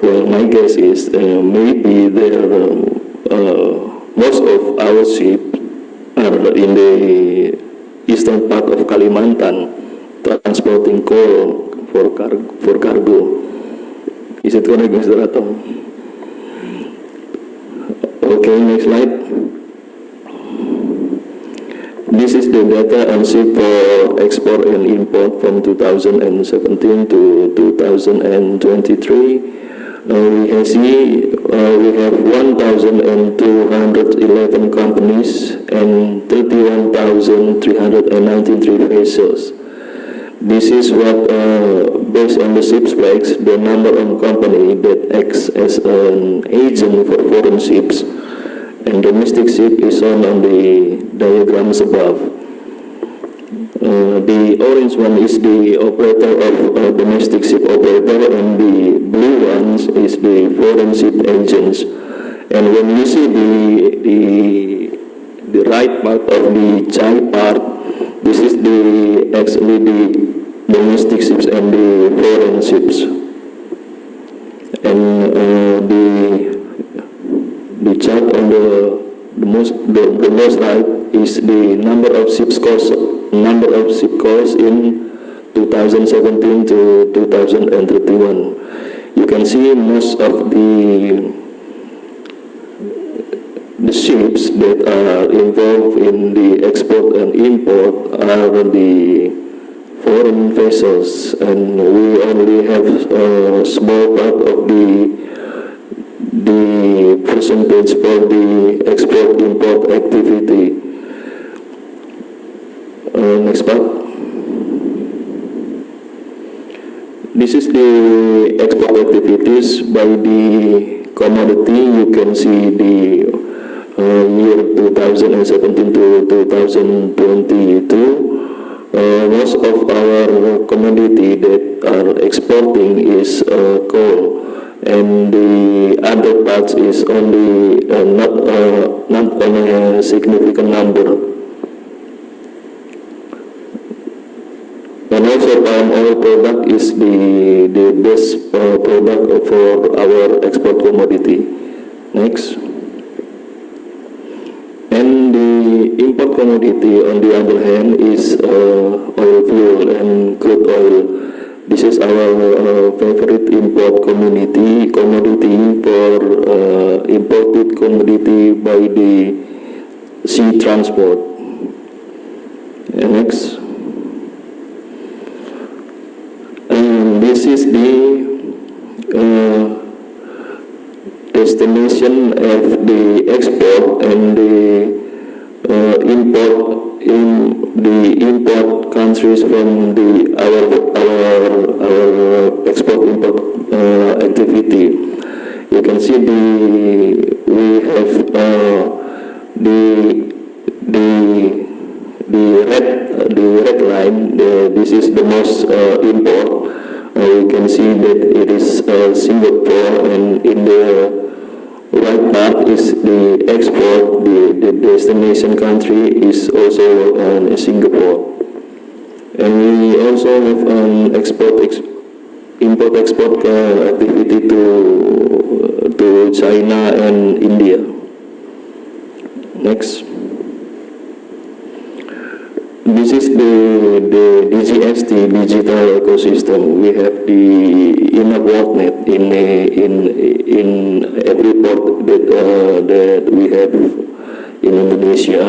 Well, my guess is maybe there most of our ships are in the eastern part of Kalimantan, transporting coal for cargo. Is it correct, Mr. Atom? Okay, next slide. This is the data on ship for export and import from 2017 to 2023. We can see we have 1,211 companies and 31,393 vessels. This is what, based on the ship's flags, the number of company that acts as an agent for foreign ships, and domestic ship is shown on the diagrams above. The orange one is the operator of domestic ship operator, and the blue ones is the foreign ship agents. And when you see the right part of the chart part, this is actually the domestic ships and the foreign ships. And the chart on the most right is the number of ship calls in 2017 to 2031. You can see most of the ships that are involved in the export and import are the foreign vessels, and we only have a small part of the percentage for the export-import activity. Next part. This is the export activities by the commodity. You can see the year 2017 to 2022. Most of our commodity that are exporting is coal, and the other parts is only not only a significant number. And also palm oil product is the best product for our export commodity. Next. And the import commodity, on the other hand, is oil fuel and crude oil. This is our favorite import commodity for imported commodity by the sea transport. And next. This is the destination of the export and the import countries from our export import activity. You can see we have the red line. This is the most import. We can see that it is Singapore, and in the right part is the export. The destination country is also Singapore. And we also have an import-export activity to China and India. Next. This is the DG IST digital ecosystem. We have the InnoWorldNet in every port that we have in Indonesia.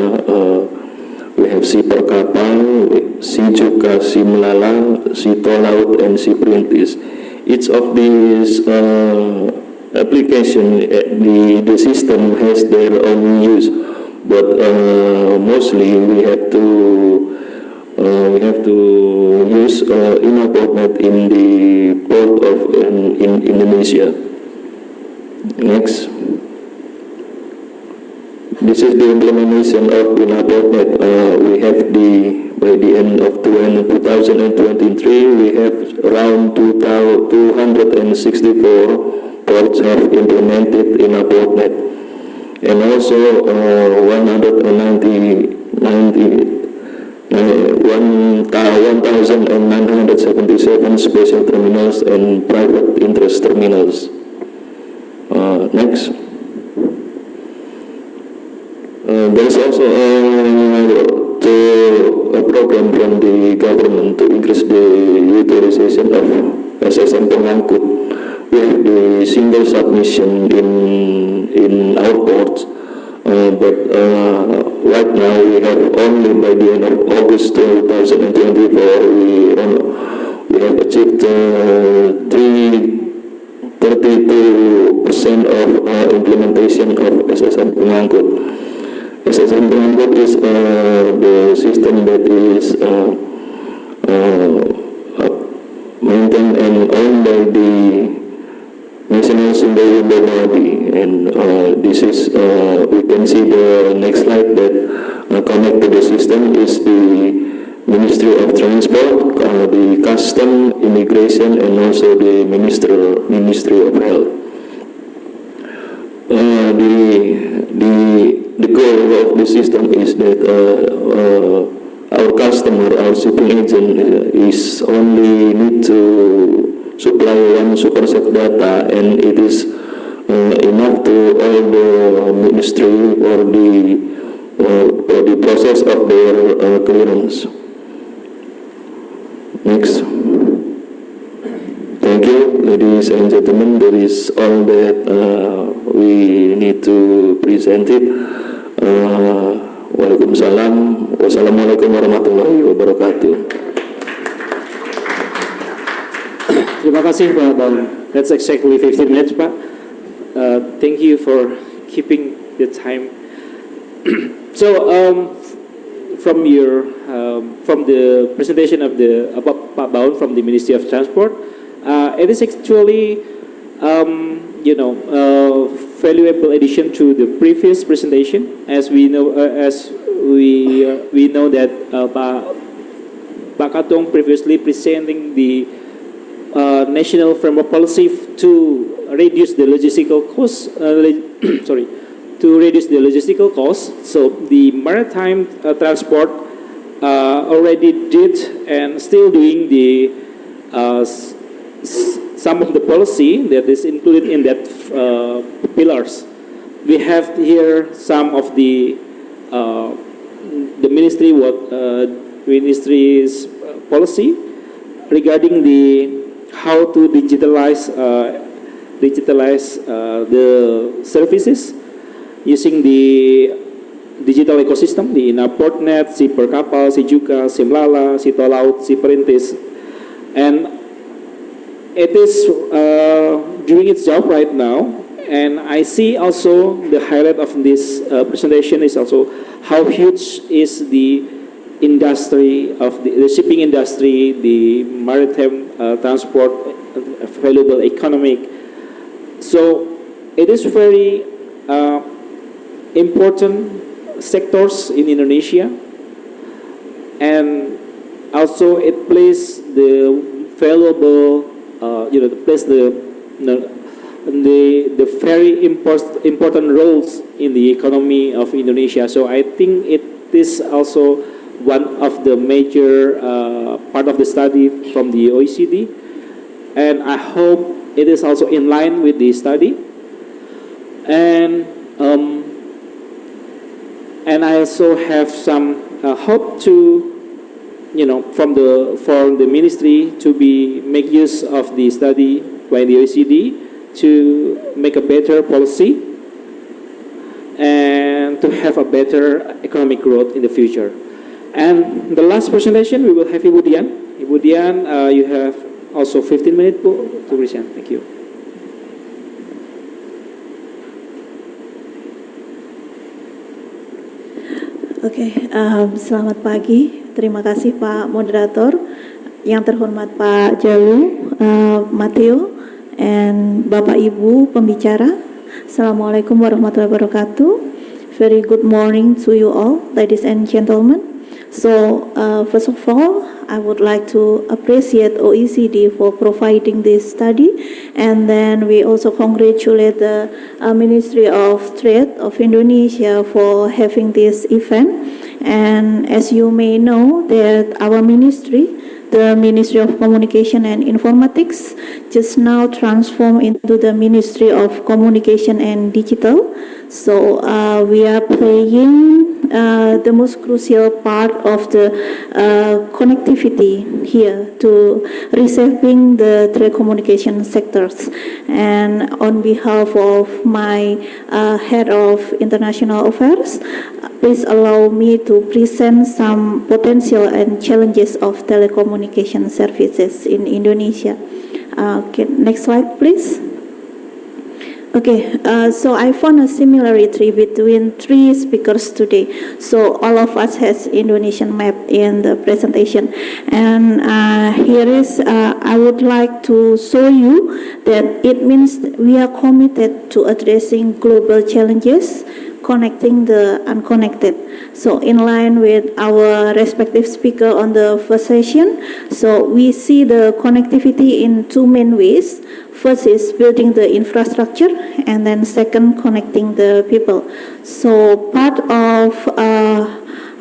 We have si Perkapal, si Cuka, si Melala, si Tolaut, and si Perintis. Each of these application, the system has their own use, but mostly we have to use InnoWorldNet in the port of in Indonesia. Next. This is the implementation of InnoWorldNet. We have by the end of 2023, we have around 264 ports have implemented InnoWorldNet, and also 1,977 special terminals and private interest terminals. Next. There's also a program from the government to increase the utilization of SSM pengangkut. We have the single submission in our ports, but right now we have only by the end of August 2024 we have achieved 32% of implementation of SSM pengangkut. SSM pengangkut is the system that is maintained and owned by the National Single Window Body, and this is we can see the next slide that connect to the system is the Ministry of Transport, the Custom, Immigration, and also the Ministry of Health. The goal of the system is that our customer, our shipping agent, is only need to supply one superset data, and it is enough to all the ministry or the process of their clearance. Next. Thank you, ladies and gentlemen. That is all that we need to present it. Waalaikumsalam. Wassalamualaikum warahmatullahi wabarakatuh. Terima kasih Pak Bang. That's exactly 15 minutes Pak. Thank you for keeping the time. So from the presentation of Pak Baun from the Ministry of Transport, it is actually valuable addition to the previous presentation. As we know that Pak Katong previously presenting the national framework policy to reduce the logistical costs. To reduce the logistical costs. So the maritime transport already did and still doing the some of the policy that is included in that pillars. We have here some of the ministry's policy regarding how to digitalize the services using the digital ecosystem, the InnoWorldNet, si Perkapal, si Juka, si Melala, si Tolaut, si Perintis, and it is doing its job right now. And I see also the highlight of this presentation is also how huge is the industry of the shipping industry, the maritime transport, valuable economic. So it is very important sectors in Indonesia, and also it plays the valuable, plays the very important roles in the economy of Indonesia. So I think it is also one of the major part of the study from the OECD, and I hope it is also in line with the study. And I also have some hope to for the ministry to make use of the study by the OECD to make a better policy and to have a better economic growth in the future. And the last presentation, we will have Ibu Dian. Ibu Dian, you have also 15 minutes to present. Thank you. Oke, selamat pagi. Terima kasih Pak Moderator, yang terhormat Pak Jalu, Matteo, and Bapak Ibu pembicara. Assalamualaikum warahmatullahi wabarakatuh. Very good morning to you all, ladies and gentlemen. So, first of all, I would like to appreciate OECD for providing this study, and then we also congratulate the Ministry of Trade of Indonesia for having this event. And as you may know, that our ministry, the Ministry of Communication and Informatics, just now transformed into the Ministry of Communication and Digital. So we are playing the most crucial part of the connectivity here to reshaping the telecommunication sectors. And on behalf of my Head of International Affairs, please allow me to present some potential and challenges of telecommunication services in Indonesia. Okay, next slide, please. Okay, so I found a similarity between three speakers today. So all of us has Indonesian map in the presentation, and here is I would like to show you that it means that we are committed to addressing global challenges, connecting the unconnected. So in line with our respective speaker on the first session, so we see the connectivity in two main ways. First is building the infrastructure, and then second, connecting the people. So part of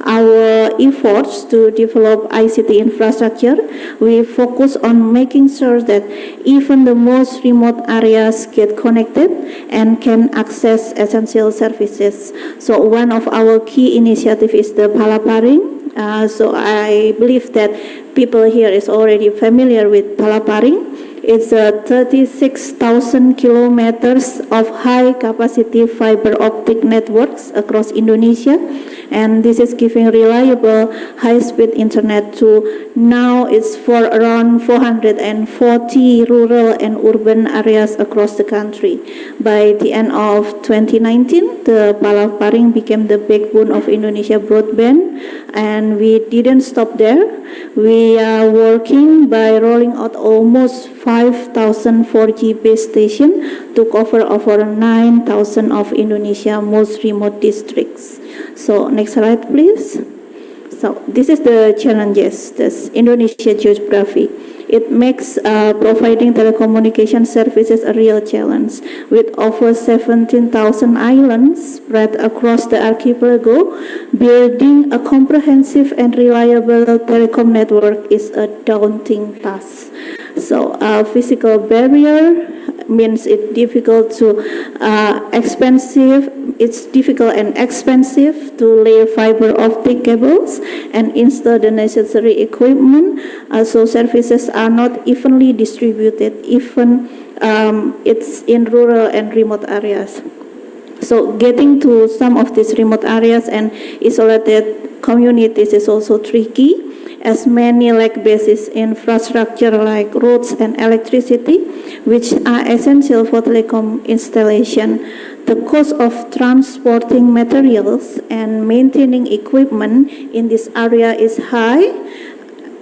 our efforts to develop ICT infrastructure, we focus on making sure that even the most remote areas get connected and can access essential services. So one of our key initiatives is the Palaparing. So I believe that people here is already familiar with Palaparing. It's 36,000 kilometers of high-capacity fiber optic networks across Indonesia, and this is giving reliable high-speed internet to now it's for around 440 rural and urban areas across the country. By the end of 2019, the Palaparing became the backbone of Indonesia broadband, and we didn't stop there. We are working by rolling out almost 5,000 4G base stations to cover over 9,000 of Indonesia's most remote districts. So next slide, please. So this is the challenges, this Indonesia geography. It makes providing telecommunication services a real challenge. With over 17,000 islands spread across the archipelago, building a comprehensive and reliable telecom network is a daunting task. So physical barrier means it's difficult and expensive to lay fiber optic cables and install the necessary equipment. So services are not evenly distributed, even it's in rural and remote areas. So getting to some of these remote areas and isolated communities is also tricky, as many lack basic infrastructure like roads and electricity, which are essential for telecom installation. The cost of transporting materials and maintaining equipment in this area is high,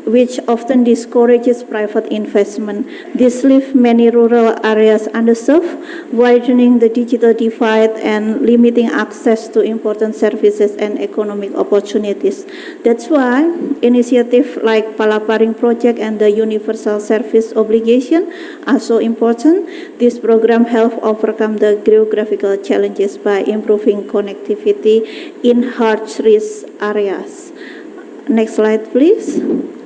which often discourages private investment. This leaves many rural areas underserved, widening the digital divide and limiting access to important services and economic opportunities. That's why initiatives like Palaparing Project and the Universal Service Obligation are so important. This program helps overcome the geographical challenges by improving connectivity in hard-to-reach areas. Next slide, please.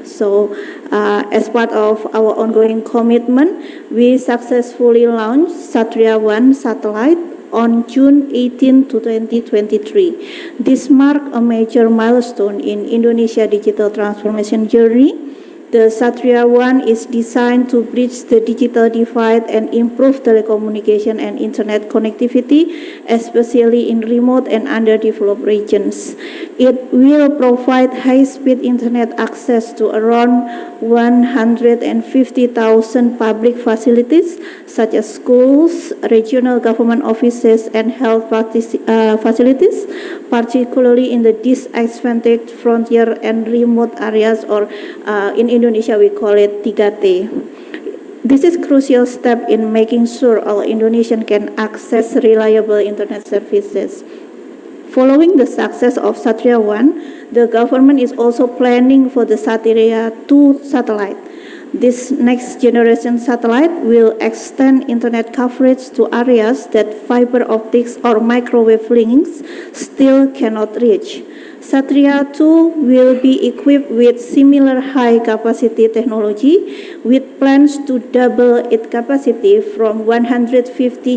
So, as part of our ongoing commitment, we successfully launched Satria-1 satellite on June 18 to 2023. This marked a major milestone in Indonesia digital transformation journey. The Satria 1 is designed to bridge the digital divide and improve telecommunication and internet connectivity, especially in remote and underdeveloped regions. It will provide high-speed internet access to around 150,000 public facilities, such as schools, regional government offices, and health facilities, particularly in the disadvantaged frontier and remote areas, or in Indonesia we call it 3T. This is a crucial step in making sure all Indonesians can access reliable internet services. Following the success of Satria 1, the government is also planning for the Satria 2 satellite. This next generation satellite will extend internet coverage to areas that fiber optics or microwave links still cannot reach. Satria 2 will be equipped with similar high-capacity technology, with plans to double its capacity from 150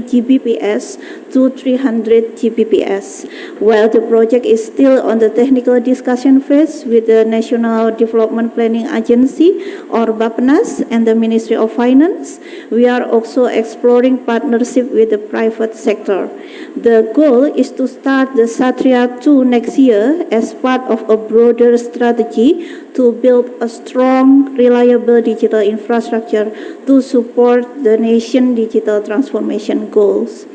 Gbps to 300 Gbps. While the project is still on the technical discussion phase with the National Development Planning Agency, or BAPNAS, and the Ministry of Finance, we are also exploring partnership with the private sector. The goal is to start the Satria 2 next year as part of a broader strategy to build a strong, reliable digital infrastructure to support the nation's digital transformation goals.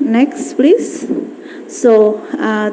Next, please. So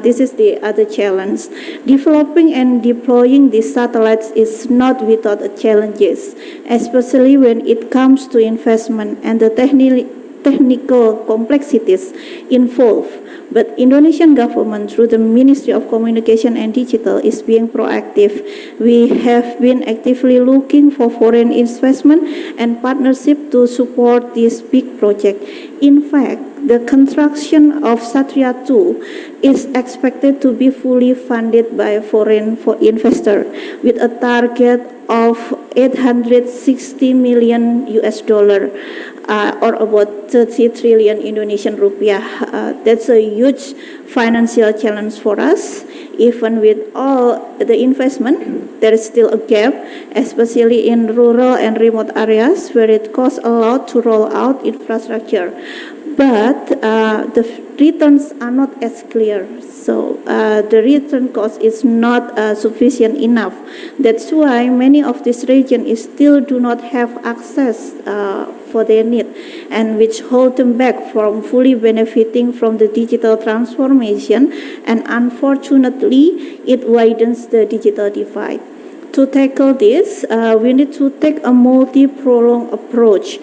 this is the other challenge. Developing and deploying these satellites is not without challenges, especially when it comes to investment and the technical complexities involved. But Indonesian government, through the Ministry of Communication and Digital, is being proactive. We have been actively looking for foreign investment and partnership to support this big project. In fact, the construction of Satria 2 is expected to be fully funded by foreign investor, with a target of 860 million US dollar. Or about 30 trillion Indonesian rupiah. That's a huge financial challenge for us. Even with all the investment, there is still a gap, especially in rural and remote areas where it costs a lot to roll out infrastructure. But the returns are not as clear. So the return cost is not sufficient enough. That's why many of this region still do not have access for their need, and which hold them back from fully benefiting from the digital transformation, and unfortunately, it widens the digital divide. To tackle this, we need to take a multi-pronged approach.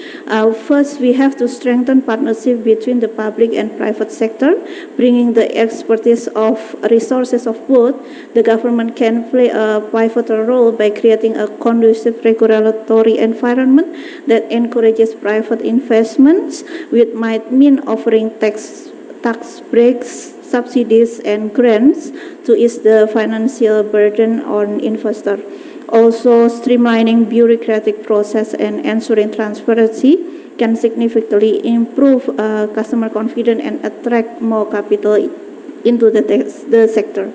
First, we have to strengthen partnership between the public and private sector, bringing the expertise of resources of both. The government can play a pivotal role by creating a conducive regulatory environment that encourages private investments, which might mean offering tax breaks, subsidies, and grants to ease the financial burden on investors. Also, streamlining bureaucratic process and ensuring transparency can significantly improve customer confidence and attract more capital into the sector.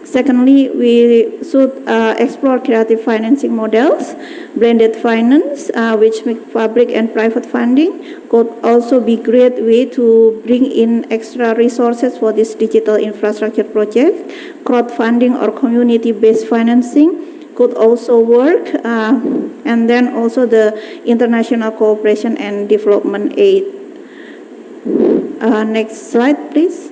Secondly, we should explore creative financing models. Blended finance, which make public and private funding, could also be a great way to bring in extra resources for this digital infrastructure project. Crowdfunding or community-based financing could also work, and then also the international cooperation and development aid. Next slide, please.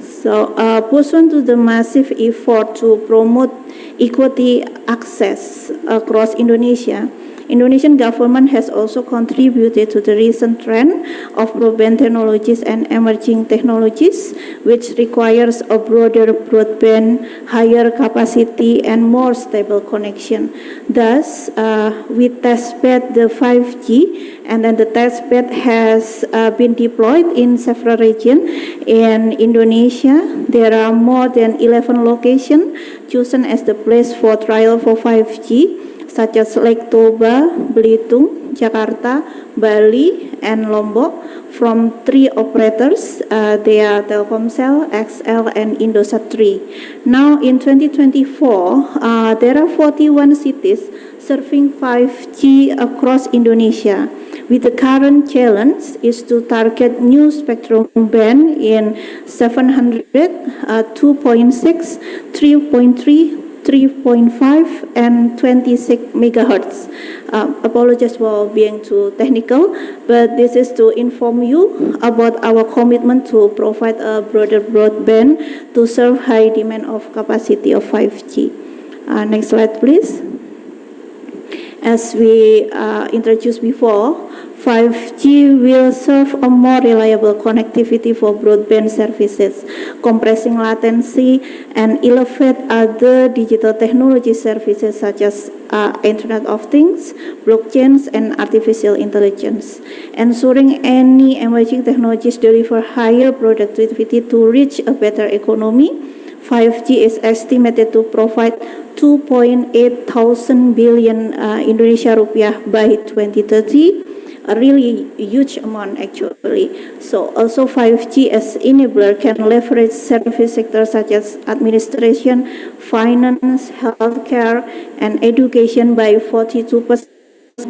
So, pursuant to the massive effort to promote equity access across Indonesia, Indonesian government has also contributed to the recent trend of broadband technologies and emerging technologies, which requires a broader broadband, higher capacity, and more stable connection. Thus, we testbed the 5G, and then the testbed has been deployed in several regions. In Indonesia, there are more than 11 locations chosen as the place for trial for 5G, such as Lake Toba, Belitung, Jakarta, Bali, and Lombok from 3 operators. They are Telkomsel, XL, and Indosat 3. Now in 2024, there are 41 cities serving 5G across Indonesia. With the current challenge is to target new spectrum band in 700, 2.6, 3.3, 3.5 and 26 megahertz. Apologies for being too technical, but this is to inform you about our commitment to provide a broader broadband to serve high demand of capacity of 5G. Next slide, please. As we introduced before, 5G will serve a more reliable connectivity for broadband services, compressing latency and elevate other digital technology services such as Internet of Things, blockchains, and artificial intelligence. Ensuring any emerging technologies deliver higher productivity to reach a better economy, 5G is estimated to provide 2.8 thousand billion Indonesia rupiah by 2030. A really huge amount actually. So also 5G as enabler can leverage service sectors such as administration, finance, healthcare, and education by 42%.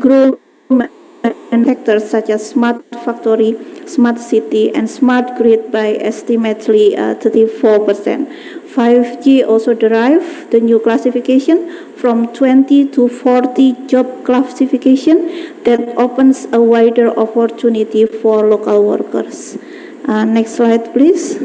Grow and sectors such as smart factory, smart city, and smart grid by estimately 34%. 5G also derive the new classification from 20 to 40 job classification that opens a wider opportunity for local workers. Next slide, please.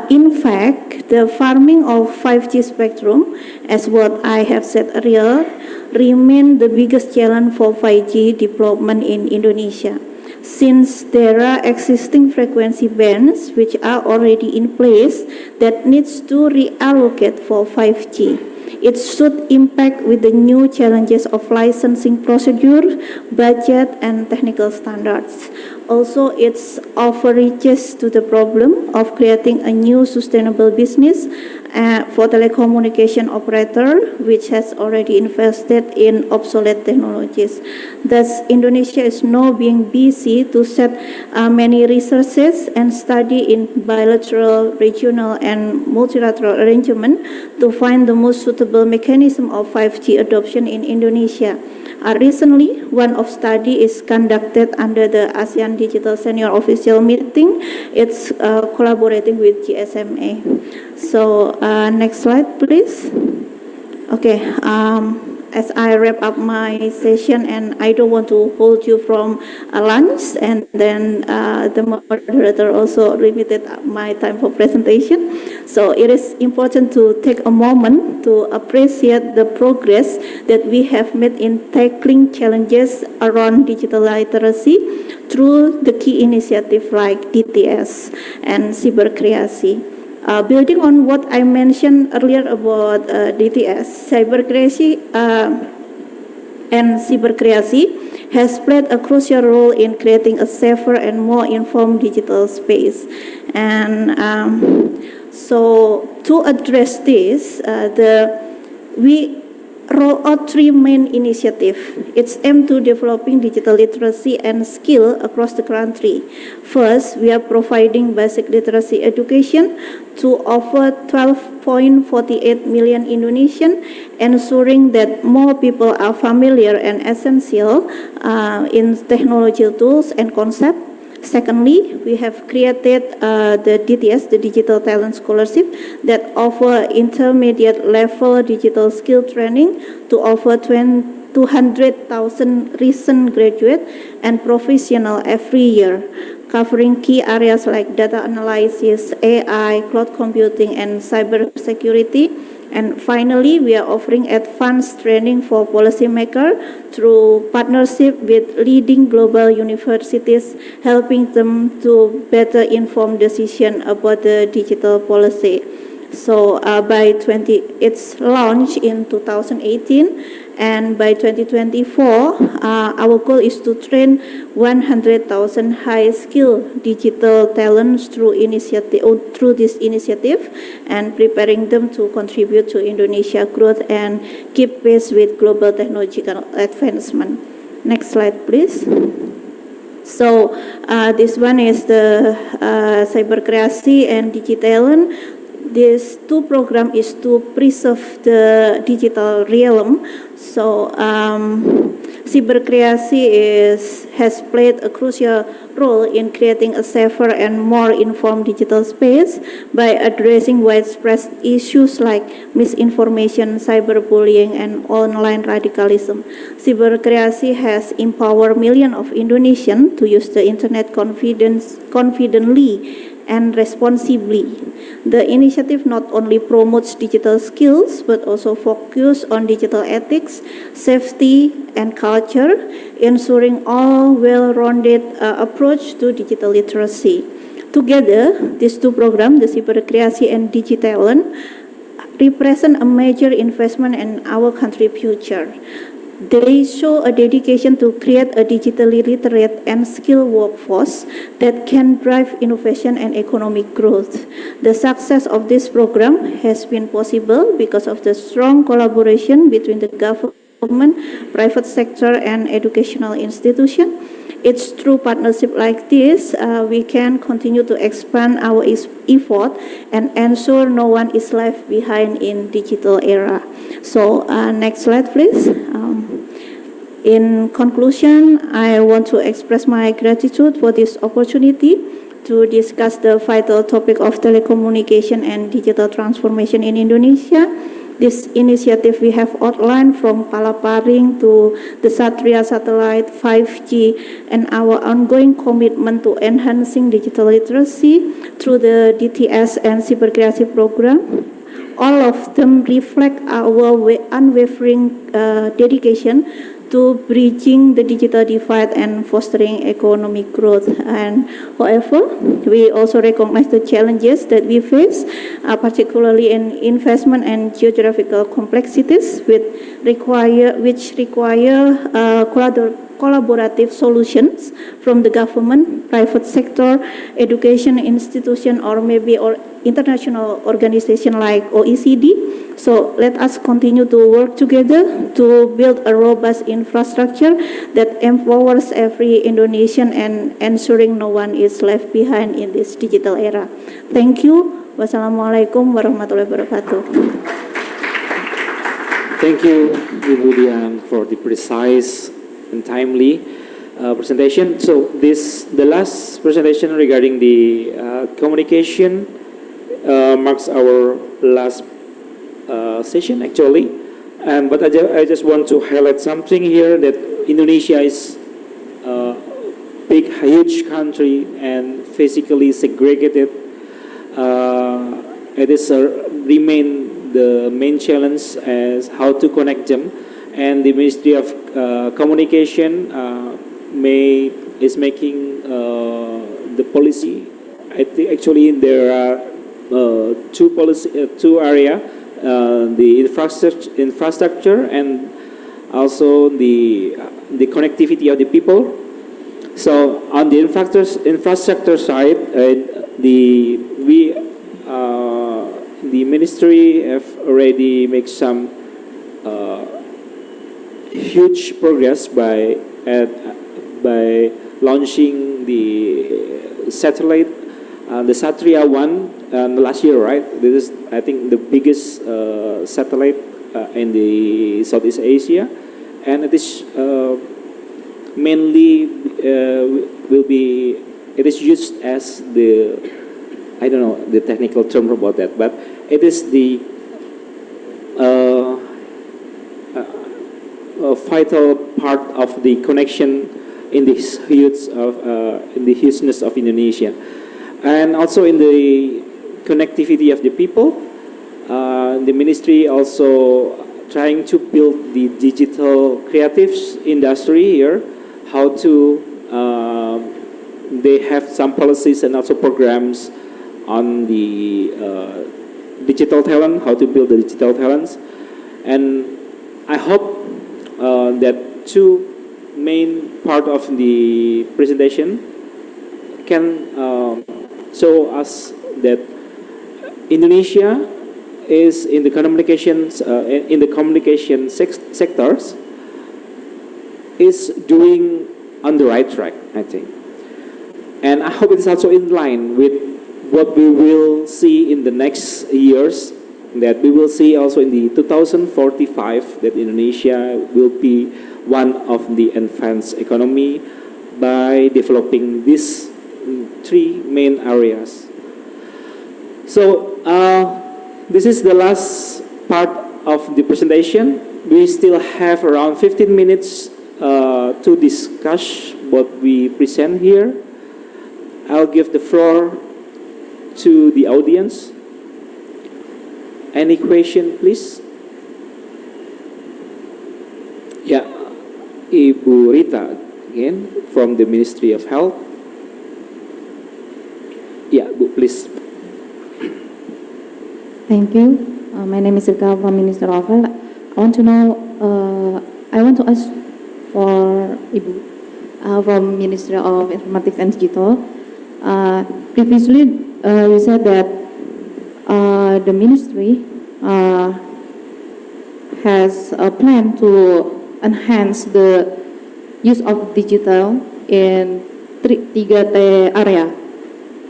In fact, the farming of 5G spectrum, as what I have said earlier, remain the biggest challenge for 5G development in Indonesia. Since there are existing frequency bands which are already in place that needs to reallocate for 5G. It should impact with the new challenges of licensing procedure, budget, and technical standards. Also, it's overreaches to the problem of creating a new sustainable business for telecommunication operator, which has already invested in obsolete technologies. Thus, Indonesia is now being busy to set many resources and study in bilateral, regional, and multilateral arrangement to find the most suitable mechanism of 5G adoption in Indonesia. Recently, one of study is conducted under the ASEAN Digital Senior Official Meeting. It's collaborating with GSMA. So next slide, please. Okay, as I wrap up my session, and I don't want to hold you from lunch, and then the moderator also limited my time for presentation. So it is important to take a moment to appreciate the progress that we have made in tackling challenges around digital literacy through the key initiative like DTS and cybercreasi. Building on what I mentioned earlier about DTS, cybercreasi and cybercreasi has played a crucial role in creating a safer and more informed digital space. And so to address this, we roll out 3 main initiatives. It's aimed to developing digital literacy and skill across the country. First, we are providing basic literacy education to over 12.48 million Indonesians, ensuring that more people are familiar and essential in technology tools and concepts. Secondly, we have created the DTS, the Digital Talent Scholarship, that offer intermediate level digital skill training to over 200,000 recent graduates and professionals every year, covering key areas like data analysis, AI, cloud computing, and cybersecurity. And finally, we are offering advanced training for policymakers through partnership with leading global universities, helping them to better inform decisions about the digital policy. So it's launched in 2018, And by 2024, our goal is to train 100,000 high-skilled digital talents through this initiative, and preparing them to contribute to Indonesia growth and keep pace with global technological advancement. Next slide, please. So this one is the cyber creasi and digitalent. This two program is to preserve the digital realm. So cyber creasi has played a crucial role in creating a safer and more informed digital space by addressing widespread issues like misinformation, cyberbullying, and online radicalism. Cyber creasi has empowered millions of Indonesians to use the internet confidently and responsibly. The initiative not only promotes digital skills but also focuses on digital ethics, safety, and culture, ensuring all well-rounded approach to digital literacy. Together, these two programs, the Cyber Creasi and Digitalent, represent a major investment in our country's future. They show a dedication to create a digitally literate and skilled workforce that can drive innovation and economic growth. The success of this program has been possible because of the strong collaboration between the government, private sector, and educational institutions. It's through partnership like this we can continue to expand our effort and ensure no one is left behind in digital era. So next slide, please. In conclusion, I want to express my gratitude for this opportunity to discuss the vital topic of telecommunication and digital transformation in Indonesia. This initiative we have outlined from Palaparing to the Satria satellite, 5G, and our ongoing commitment to enhancing digital literacy through the DTS and Cyber Creasi program. All of them reflect our unwavering dedication to bridging the digital divide and fostering economic growth. And however, we also recognize the challenges that we face, particularly in investment and geographical complexities, which require collaborative solutions from the government, private sector, education institution, or maybe international organization like OECD. So let us continue to work together to build a robust infrastructure that empowers every Indonesian and ensuring no one is left behind in this digital era. Thank you. Wassalamualaikum warahmatullahi wabarakatuh. Thank you, Ibu Dian, for the precise and timely presentation. So the last presentation regarding the communication marks our last session actually, but I just want to highlight something here, that Indonesia is a big, huge country and physically segregated. It is remain the main challenge as how to connect them, and the Ministry of Communication is making the policy. I think actually there are two areas. The infrastructure and also the connectivity of the people. So on the infrastructure side, the ministry have already made some huge progress by launching the satellite, the Satria 1 last year, right? This is, I think, the biggest satellite in the Southeast Asia, and it is mainly it is used as the, I don't know the technical term about that, but it is the vital part of the connection in the hugeness of Indonesia, and also in the connectivity of the people. The ministry also trying to build the digital creatives industry here, how to they have some policies and also programs on the digital talent, how to build the digital talents. And I hope that two main part of the presentation can show us that Indonesia is in the communications sectors is doing on the right track, I think. And I hope it's also in line with what we will see in the next years, that we will see also in the 2045 that Indonesia will be one of the advanced economy by developing these three main areas. So this is the last part of the presentation. We still have around 15 minutes to discuss what we present here. I'll give the floor to the audience. Any question, please? Yeah, Ibu Rita, again, from the Ministry of Health. Yeah, Bu, please. Thank you. My name is Rika from Minister of Health. I want to ask for Ibu from Ministry of Informatics and Digital. Previously, you said that the ministry has a plan to enhance the use of digital in 3T area,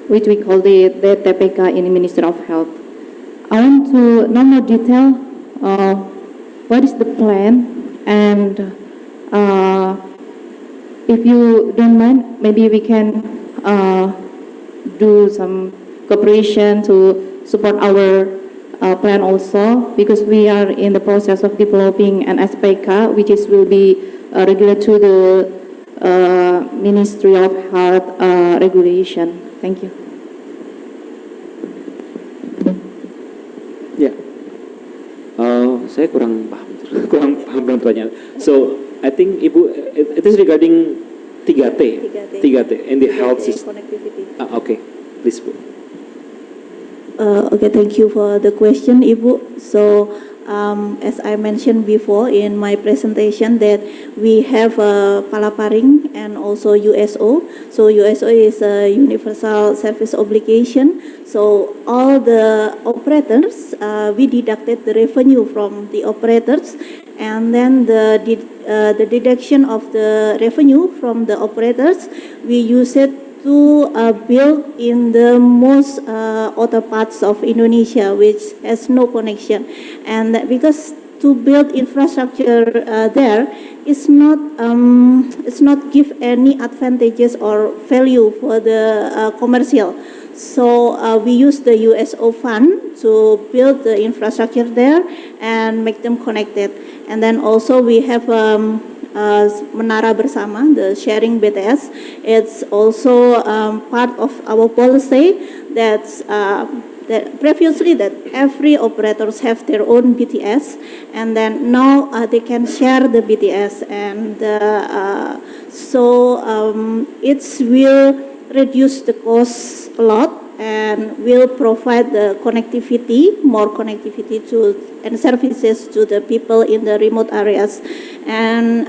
which we call the TPK in the Ministry of Health. I want to know more detail. What is the plan, and if you don't mind, maybe we can do some cooperation to support our plan also, because we are in the process of developing an SPK, which will be regular to the Ministry of Health regulation. Thank you. Ya, saya kurang paham dengan pertanyaan. So, I think Ibu, it is regarding 3T and the health system. Connectivity. Okay, please, Bu. Okay, thank you for the question, Ibu. So, as I mentioned before in my presentation, that we have Palaparing and also USO. So USO is a universal service obligation. So all the operators, we deducted the revenue from the operators, and then the deduction of the revenue from the operators, we use it to build in the most other parts of Indonesia which has no connection, and because to build infrastructure there is not give any advantages or value for the commercial. So we use the USO fund to build the infrastructure there and make them connected, and then also we have Menara Bersama, the sharing BTS. It's also part of our policy that previously that every operators have their own BTS, and then now they can share the BTS, and so it will reduce the cost a lot and will provide the connectivity, more connectivity to and services to the people in the remote areas. And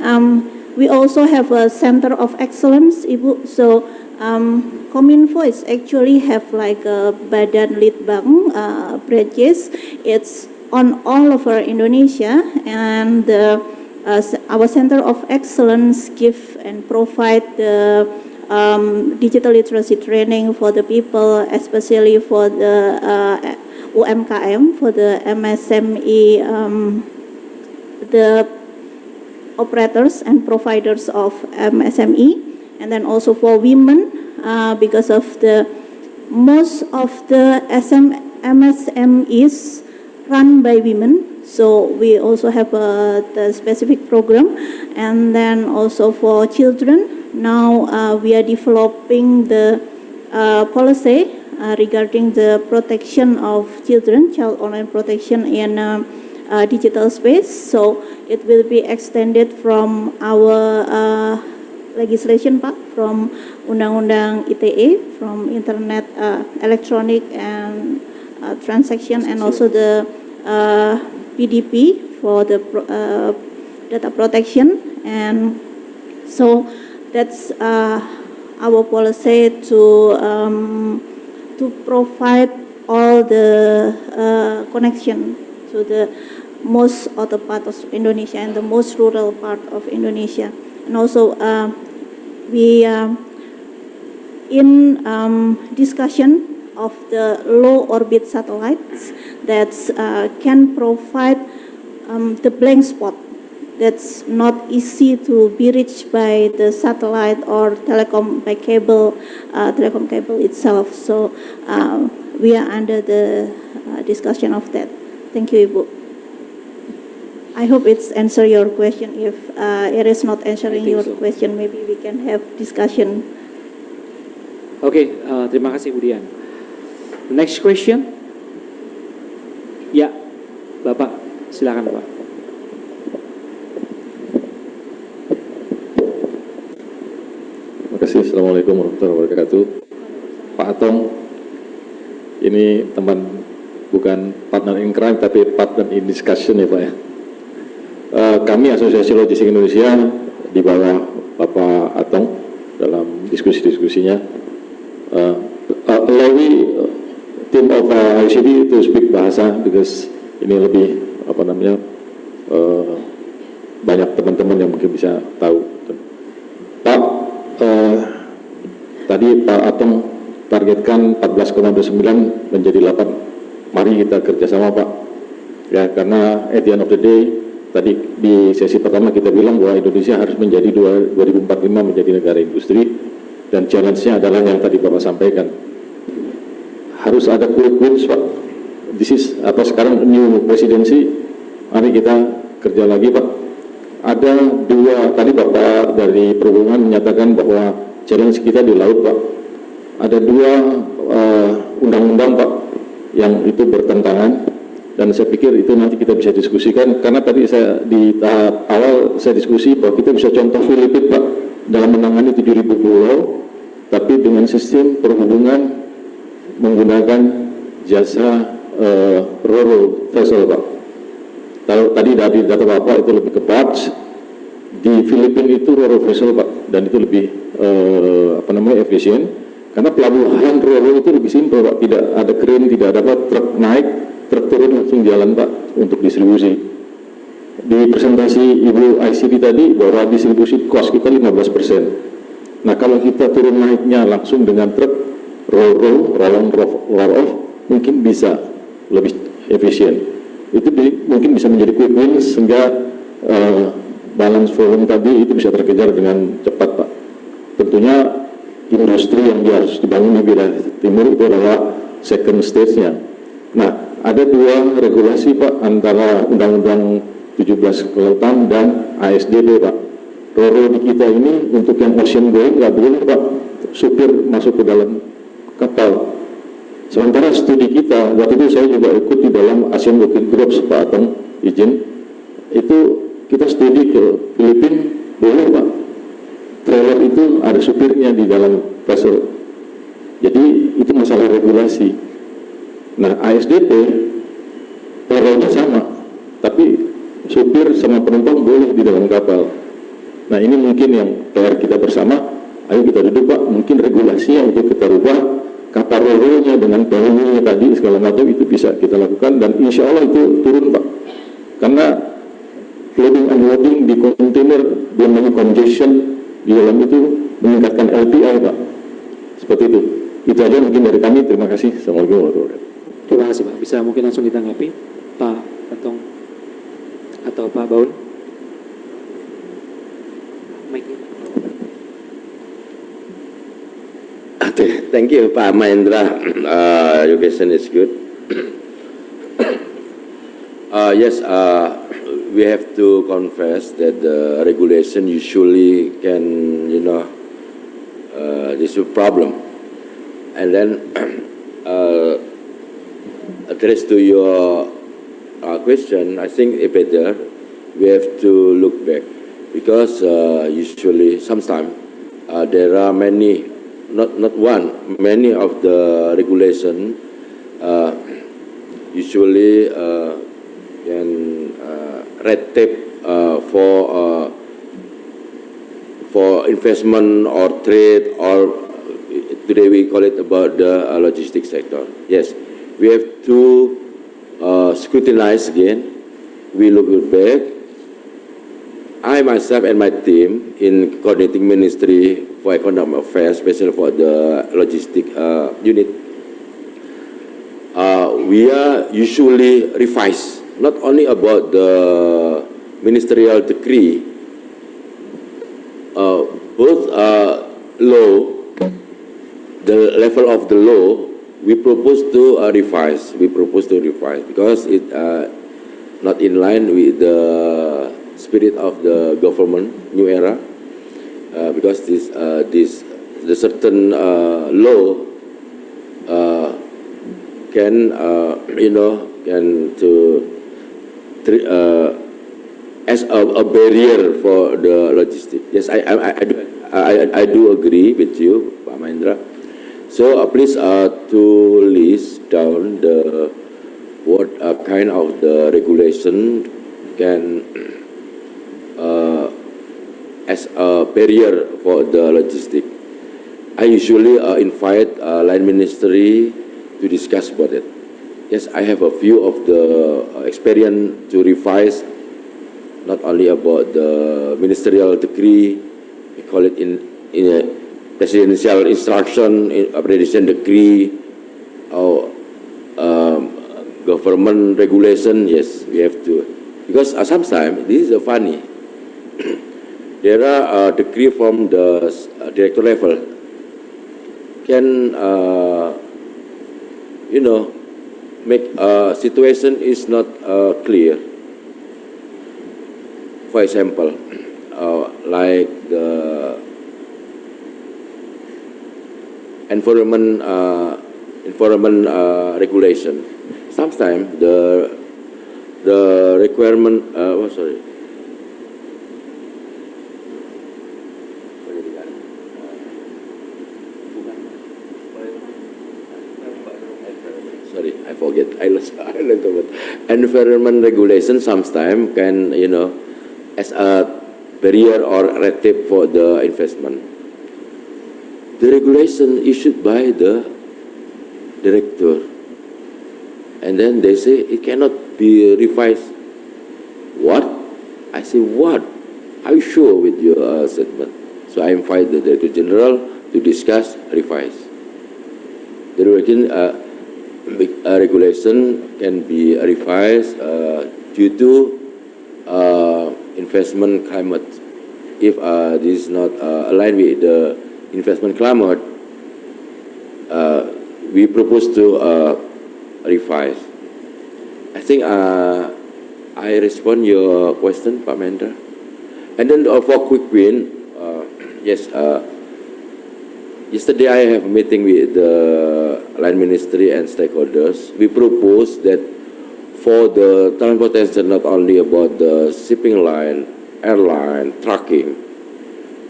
we also have a center of excellence, Ibu. So Kominfo is actually have like a Badan Litbang branches. It's on all over Indonesia, and our center of excellence give and provide the digital literacy training for the people, especially for the UMKM, for the MSME, the operators and providers of MSME, and then also for women, because of the most of the MSMEs run by women. So we also have the specific program, and then also for children. Now we are developing the policy regarding the protection of children, child online protection in digital space. So it will be extended from our legislation, Pak, from Undang-Undang ITE, from Internet Electronic and Transaction, and also the PDP for the data protection, and so that's our policy to provide all the connection to the most other part of Indonesia and the most rural part of Indonesia. And also we in discussion of the low orbit satellites that can provide the blank spot that's not easy to be reached by the satellite or telecom by cable, telecom cable itself. So we are under the discussion of that. Thank you, Ibu. I hope it's answer your question. If it is not answering your question, maybe we can have discussion. Oke, terima kasih Bu Dian. Next question. Ya, Bapak, silakan Pak. Terima kasih. Assalamualaikum warahmatullahi wabarakatuh. Pak Atong, ini teman bukan partner in crime tapi partner in discussion ya Pak ya. Kami Asosiasi Logistik Indonesia di bawah Bapak Atong dalam diskusi-diskusinya. Allow me team of OECD to speak bahasa because ini lebih banyak teman-teman yang mungkin bisa tahu. Pak, tadi Pak Atong targetkan 14,29 menjadi 8. Mari kita kerjasama Pak. Ya, karena at the end of the day, tadi di sesi pertama kita bilang bahwa Indonesia harus menjadi 2045 menjadi negara industri, dan challenge-nya adalah yang tadi Bapak sampaikan. Harus ada quick wins Pak. This is sekarang new presidency, mari kita kerja lagi Pak. Ada dua, tadi Bapak dari Perhubungan menyatakan bahwa challenge kita di laut Pak. Ada dua undang-undang Pak yang itu bertentangan, dan saya pikir itu nanti kita bisa diskusikan, karena tadi saya di tahap awal saya diskusi bahwa kita bisa contoh Filipina Pak dalam menangani 7.000 pulau, tapi dengan sistem perhubungan menggunakan jasa Roro vessel Pak. Tadi dari data Bapak itu lebih ke barge, di Filipina itu Roro vessel Pak, dan itu lebih efisien, karena pelabuhan Roro itu lebih simpel Pak, tidak ada crane, tidak ada truk naik, truk turun langsung jalan Pak untuk distribusi. Di presentasi Ibu ICD tadi bahwa distribusi cost kita 15%. Nah kalau kita turun naiknya langsung dengan truk roll off mungkin bisa lebih efisien. Itu mungkin bisa menjadi quick win sehingga balance volume tadi itu bisa terkejar dengan cepat Pak. Tentunya industri yang harus dibangun di wilayah timur itu adalah second stage-nya. Nah, ada dua regulasi Pak antara Undang-Undang 17 Kelautan dan ASDB Pak. Roro di kita ini untuk yang ocean going nggak boleh Pak supir masuk ke dalam kapal. Sementara studi kita, waktu itu saya juga ikut di dalam Asian Working Group Pak Atong izin, itu kita studi ke Filipina, boleh Pak. Trailer itu ada supirnya di dalam vessel. Jadi itu masalah regulasi. Nah ASDP payrollnya sama, tapi supir sama penumpang boleh di dalam kapal. Nah ini mungkin yang PR kita bersama, ayo kita duduk Pak, mungkin regulasinya untuk kita rubah, kapal roro-nya dengan penghuninya tadi segala macam itu bisa kita lakukan, dan insya Allah itu turun Pak. Karena loading unloading di kontainer belum banyak congestion di dalam itu meningkatkan LPI Pak. Seperti itu. Itu aja mungkin dari kami. Terima kasih. Assalamualaikum warahmatullahi wabarakatuh. Terima kasih Pak. Bisa mungkin langsung ditanggapi Pak Atong atau Pak Baun. Thank you, Pak Mahendra. Your question is good. Yes, we have to confess that the regulation usually can, this is a problem. And then, address to your question, I think it better we have to look back, because usually, sometimes there are many. Not one, many of the regulation usually can red tape for investment or trade, or today we call it about the logistics sector. Yes, we have to scrutinize again. We look back. I myself and my team in coordinating Ministry for Economic Affairs, especially for the logistic unit, we are usually revise not only about the ministerial decree, both law, the level of the law, we propose to revise. We propose to revise because it not in line with the spirit of the government, new era. Because the certain law can as a barrier for the logistics. Yes, I do agree with you, Pak Mahendra. So please to list down the what kind of the regulation can as a barrier for the logistic. I usually invite line ministry to discuss about it. Yes, I have a few of the experience to revise, not only about the ministerial decree, we call it in a presidential instruction, in a presidential decree, or government regulation. Yes, we have to, because sometimes this is funny. There are decree from the director level can make a situation is not clear. For example, like the environment regulation. Sometimes the requirement. Sorry, I forget. I lost the word. Environment regulation sometimes can, as a barrier or red tape for the investment. The regulation issued by the director, and then they say it cannot be revised. What? I say, what? Are you sure with your statement? So I invite the Director General to discuss, revise. The regulation can be revised due to investment climate. If this is not aligned with the investment climate, we propose to revise. I think I respond your question, Pak Mahendra. And then for quick win, yes. Yesterday I have a meeting with the line ministry and stakeholders. We propose that for the transportation, not only about the shipping line, airline, trucking,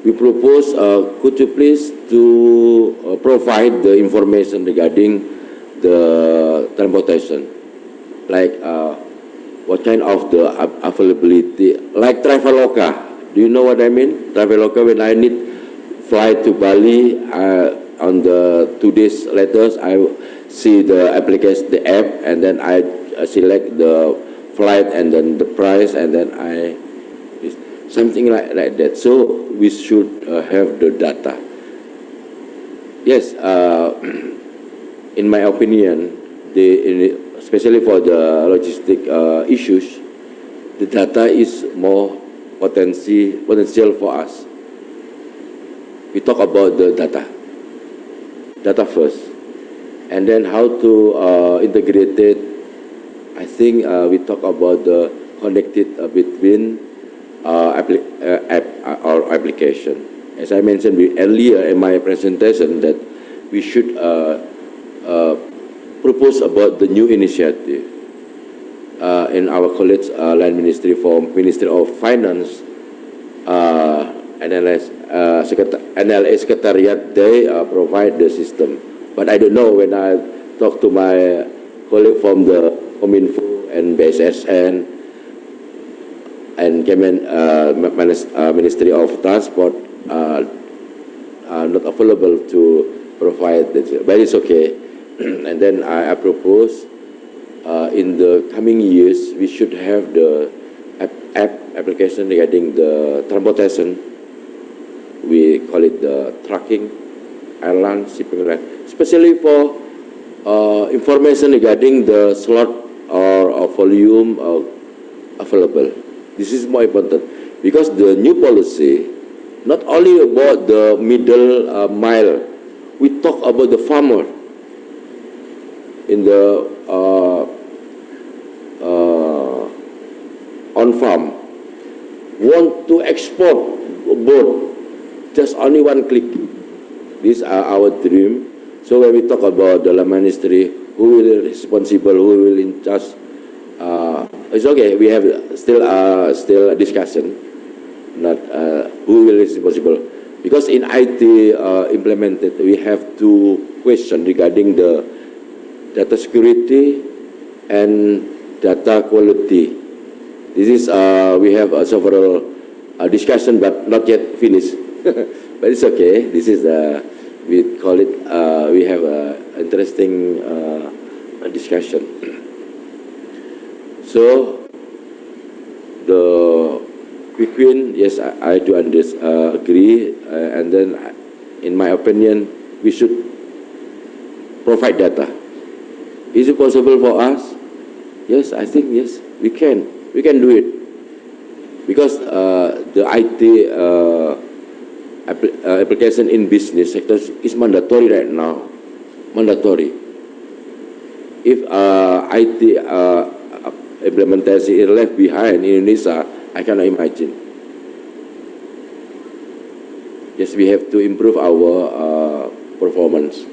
we propose, could you please to provide the information regarding the transportation, like what kind of the availability, like Traveloka. Do you know what I mean? Traveloka, when I need fly to Bali, on the 2 days later, I see the application, the app, and then I select the flight and then the price, and then something like that. So we should have the data. Yes, in my opinion, especially for the logistic issues, the data is more potential for us. We talk about the data first, and then how to integrate it. I think we talk about the connected between app or application. As I mentioned earlier in my presentation, that we should propose about the new initiative in our college line ministry for Ministry of Finance, NLA Secretariat. They provide the system, but I don't know, when I talk to my colleague from the Kominfo and BSSN, and Ministry of Transport are not available to provide this, but it's okay. And then I propose in the coming years we should have the application regarding the transportation. We call it the trucking, airline, shipping line, especially for information regarding the slot or volume available. This is more important because the new policy not only about the middle mile, we talk about the farmer in the on farm want to export boat, just only one click. These are our dream. So when we talk about the ministry, who will responsible, who will in charge, it's okay. We have still a discussion, not who will responsible. Because in IT implemented, we have two questions regarding the data security and data quality. This is we have several discussion, but not yet finished. But it's okay. This is we call it. We have a interesting discussion. So the quick win, yes, I do agree. And then, in my opinion, we should provide data. Is it possible for us? Yes, I think yes, we can. We can do it because the IT application in business sector is mandatory right now. Mandatory. If IT implementation is left behind in Indonesia, I cannot imagine. Yes, we have to improve our performance.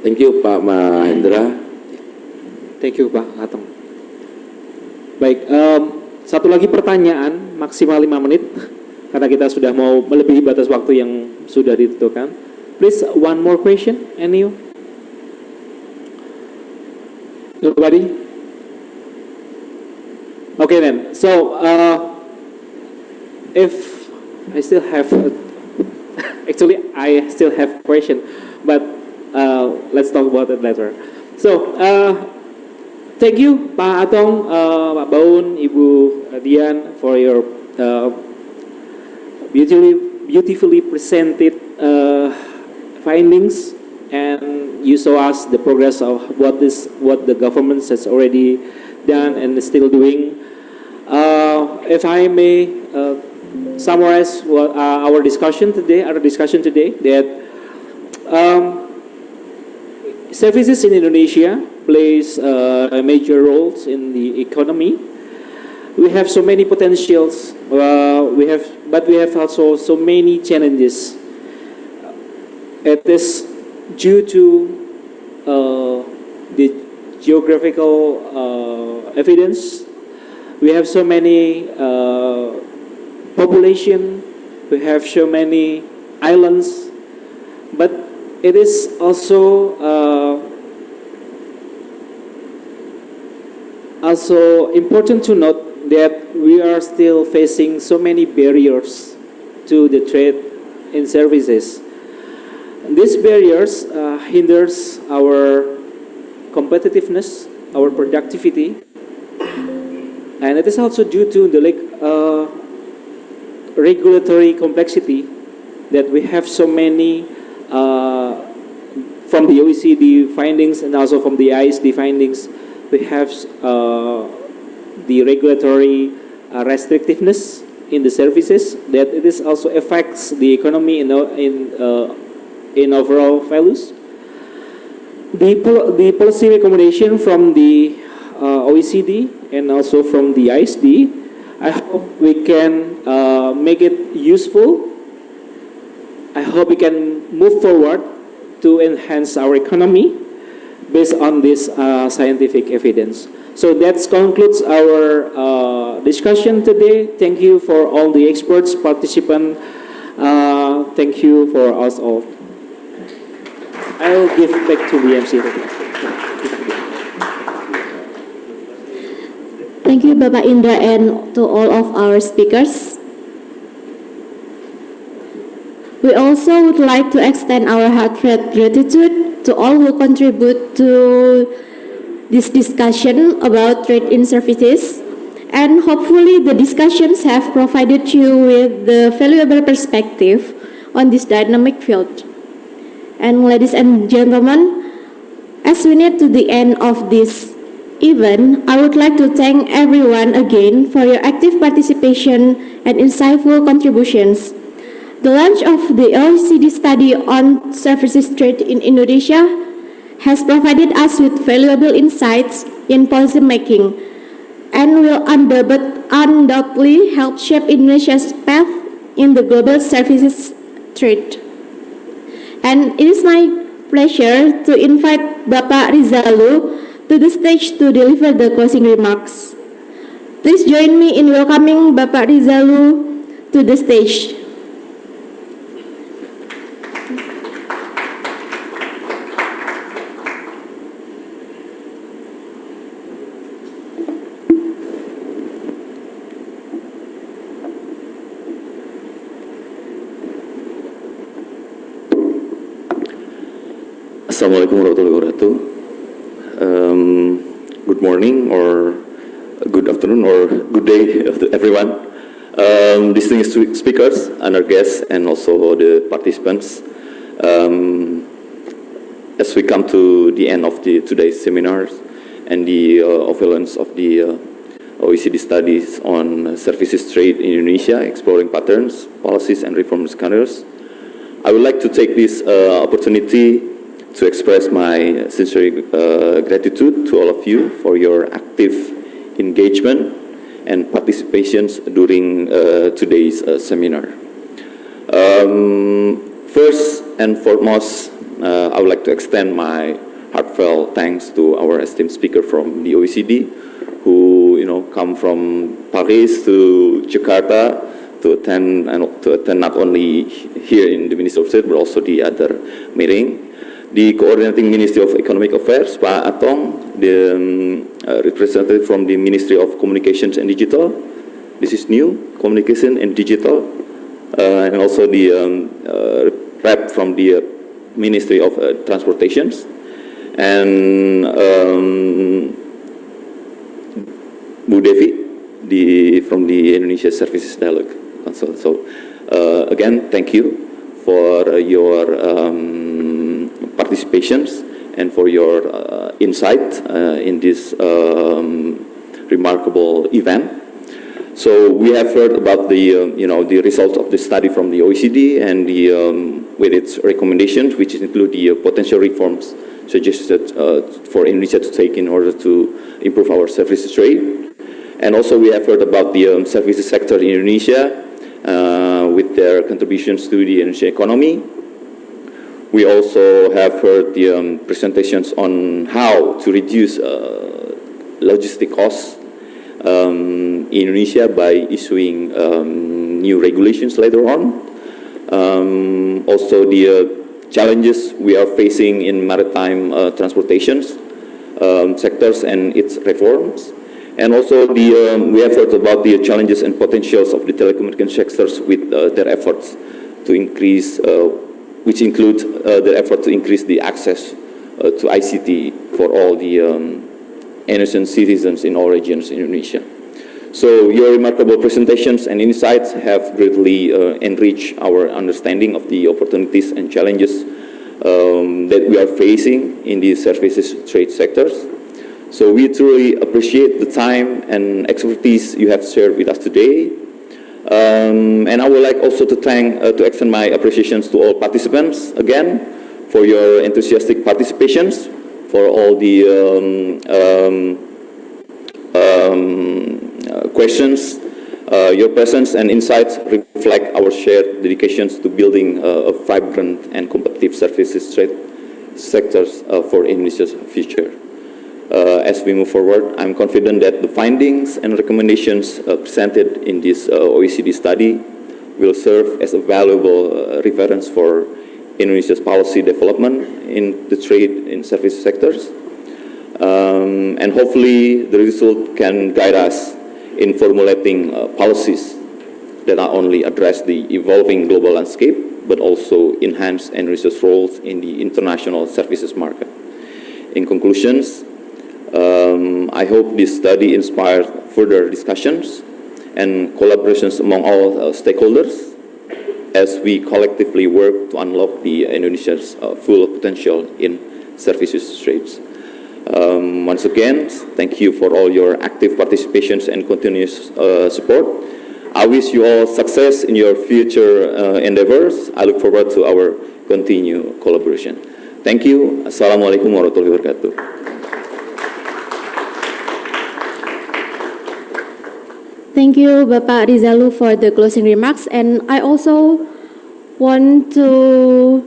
Thank you, Pak Mahendra. Thank you, Pak Atong. Baik, satu lagi pertanyaan, maksimal 5 menit, karena kita sudah mau melebihi batas waktu yang sudah ditentukan. Please, one more question, any? Nobody? Okay then, so if I still have, actually I still have question, but let's talk about it later. So, thank you Pak Atong, Pak Baun, Ibu Dian for your beautifully presented findings, and you show us the progress of what the government has already done and is still doing. If I may summarize what our discussion today, that services in Indonesia plays a major role in the economy. We have so many potentials. But we have also so many challenges. It is due to the geographical evidence. We have so many population. We have so many islands. But it is also important to note that we are still facing so many barriers to the trade in services. These barriers hinders our competitiveness, our productivity, and it is also due to the regulatory complexity that we have so many from the OECD findings and also from the ISD findings. We have the regulatory restrictiveness in the services, that it is also affects the economy in overall values. The policy recommendation from the OECD and also from the ISD, I hope we can make it useful. I hope we can move forward to enhance our economy based on this scientific evidence. So that concludes our discussion today. Thank you for all the experts, participants. Thank you for us all. I'll give back to the MC. Thank you, Bapak Indra, and to all of our speakers. We also would like to extend our heartfelt gratitude to all who contribute to this discussion about trade in services. And hopefully the discussions have provided you with the valuable perspective on this dynamic field. And ladies and gentlemen, as we near to the end of this event, I would like to thank everyone again for your active participation and insightful contributions. The launch of the OECD study on services trade in Indonesia has provided us with valuable insights in policy making and will undoubtedly help shape Indonesia's path in the global services trade. And it is my pleasure to invite Bapak Rizalu to the stage to deliver the closing remarks. Please join me in welcoming Bapak Rizalu to the stage. Assalamualaikum warahmatullahi wabarakatuh. Good morning or good afternoon or good day to everyone. Distinguished speakers and our guests and also the participants. As we come to the end of today's seminars and the avalanche of the OECD studies on services trade in Indonesia, exploring patterns, policies and reform scenarios, I would like to take this opportunity to express my sincere gratitude to all of you for your active engagement and participations during today's seminar. First and foremost, I would like to extend my heartfelt thanks to our esteemed speaker from the OECD, who come from Paris to Jakarta to attend not only here in the Ministry of State but also the other meeting. The Coordinating Ministry of Economic Affairs, Pak Atong, the representative from the Ministry of Communications and Digital. This is new, Communication and Digital, and also the rep from the Ministry of Transportations, and Bu Devi from the Indonesia Services Dialogue Council. So again, thank you for your participations and for your insight in this remarkable event. So we have heard about the the results of the study from the OECD and with its recommendations, which include the potential reforms suggested for Indonesia to take in order to improve our services trade. And also we have heard about the services sector in Indonesia with their contributions to the Indonesian economy. We also have heard the presentations on how to reduce logistic costs in Indonesia by issuing new regulations later on. Also the challenges we are facing in maritime transportations sectors and its reforms. And also we have heard about the challenges and potentials of the telecommunication sectors with their efforts to increase which include the effort to increase the access to ICT for all the innocent citizens in all regions in Indonesia. So your remarkable presentations and insights have greatly enriched our understanding of the opportunities and challenges that we are facing in the services trade sectors. So we truly appreciate the time and expertise you have shared with us today. And I would like also to extend my appreciations to all participants again for your enthusiastic participations, for all the questions. Your presence and insights reflect our shared dedications to building a vibrant and competitive services trade sectors for Indonesia's future. As we move forward, I'm confident that the findings and recommendations presented in this OECD study will serve as a valuable reference for Indonesia's policy development in the trade and service sectors. And hopefully the result can guide us in formulating policies that not only address the evolving global landscape, but also enhance NRIS's roles in the international services market. In conclusions, I hope this study inspires further discussions and collaborations among all stakeholders as we collectively work to unlock the Indonesia's full potential in services trades. Once again, thank you for all your active participations and continuous support. I wish you all success in your future endeavors. I look forward to our continued collaboration. Thank you. Assalamualaikum warahmatullahi wabarakatuh. Thank you, Bapak Rizalu, for the closing remarks. And I also want to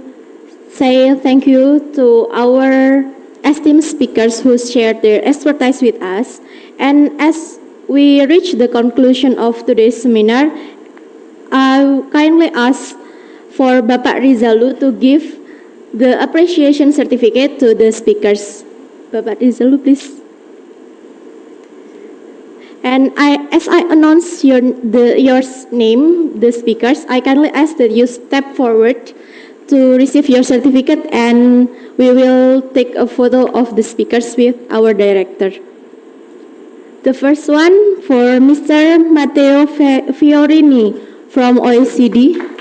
say thank you to our esteemed speakers who shared their expertise with us. And as we reach the conclusion of today's seminar, I kindly ask for Bapak Rizalu to give the appreciation certificate to the speakers. Bapak Rizalu, please. And as I announce your name, the speakers, I kindly ask that you step forward to receive your certificate, and we will take a photo of the speakers with our director. The first one for Mr. Matteo Fiorini from OECD.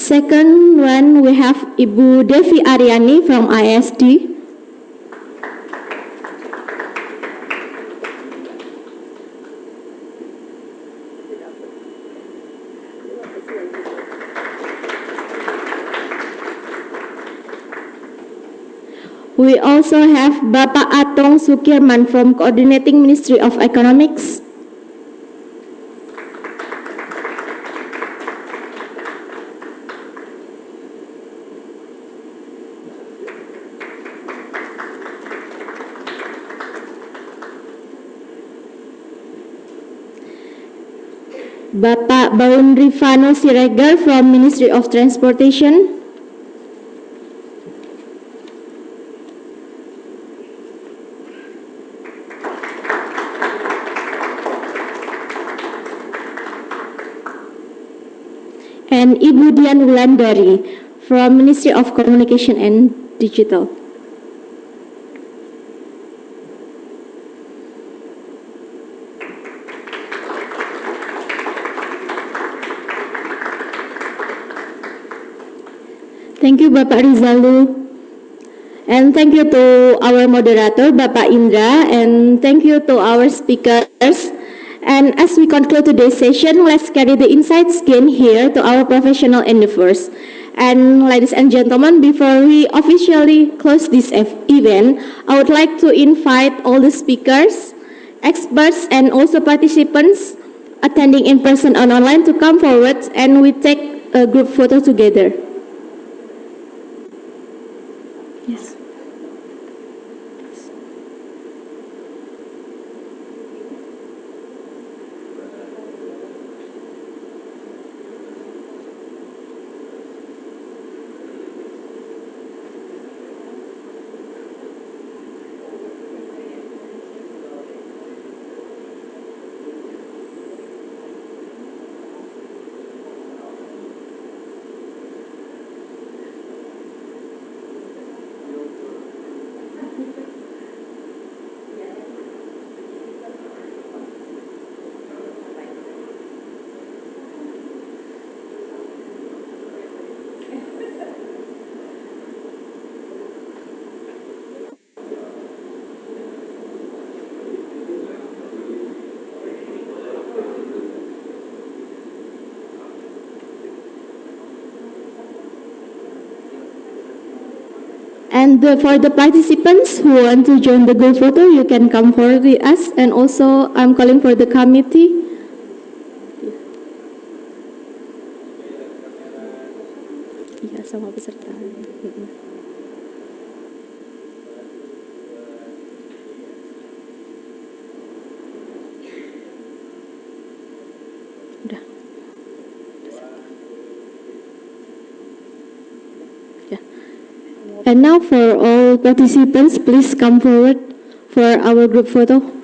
Second one, we have Ibu Devi Aryani from ISD. We also have Bapak Atong Sukirman from Coordinating Ministry of Economics. Bapak Baun Rifano Siregar from Ministry of Transportation. And Ibu Dian Wulandari from Ministry of Communication and Digital. Thank you, Bapak Rizalu. And thank you to our moderator, Bapak Indra, and thank you to our speakers. And as we conclude today's session, let's carry the insights gained here to our professional endeavors. And ladies and gentlemen, before we officially close this event, I would like to invite all the speakers, experts, and also participants attending in person and online to come forward and we take a group photo together. Yes. And for the participants who want to join the group photo, you can come forward with us. And also, I'm calling for the committee. Iya, sama peserta. And now for all participants, please come forward for our group photo.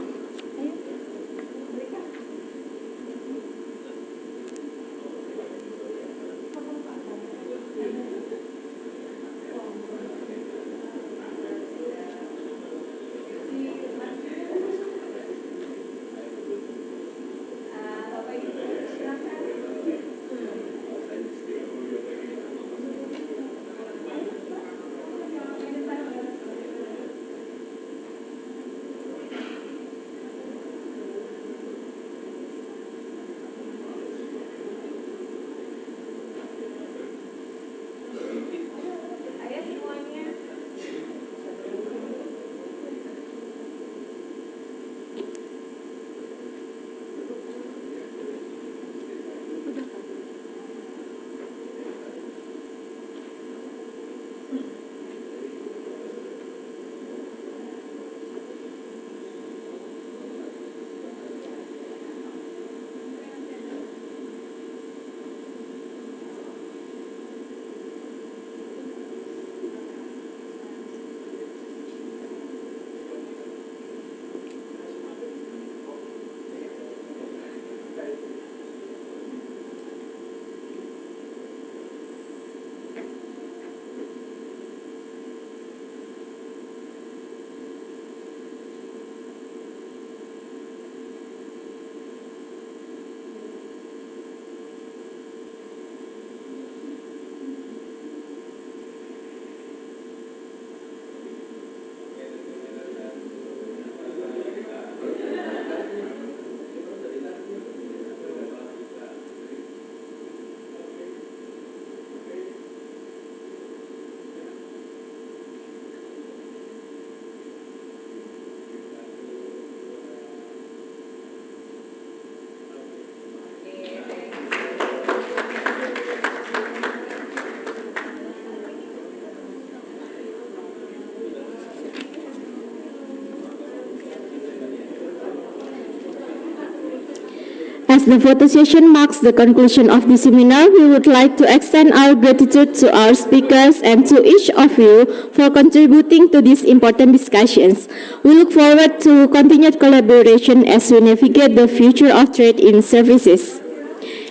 As the photo session marks the conclusion of the seminar, we would like to extend our gratitude to our speakers and to each of you for contributing to these important discussions. We look forward to continued collaboration as we navigate the future of trade in services.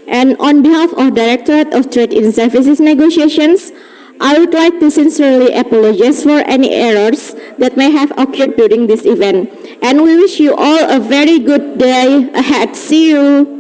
And on behalf of Directorate of Trade in Services Negotiations, I would like to sincerely apologize for any errors that may have occurred during this event. And we wish you all a very good day ahead. See you.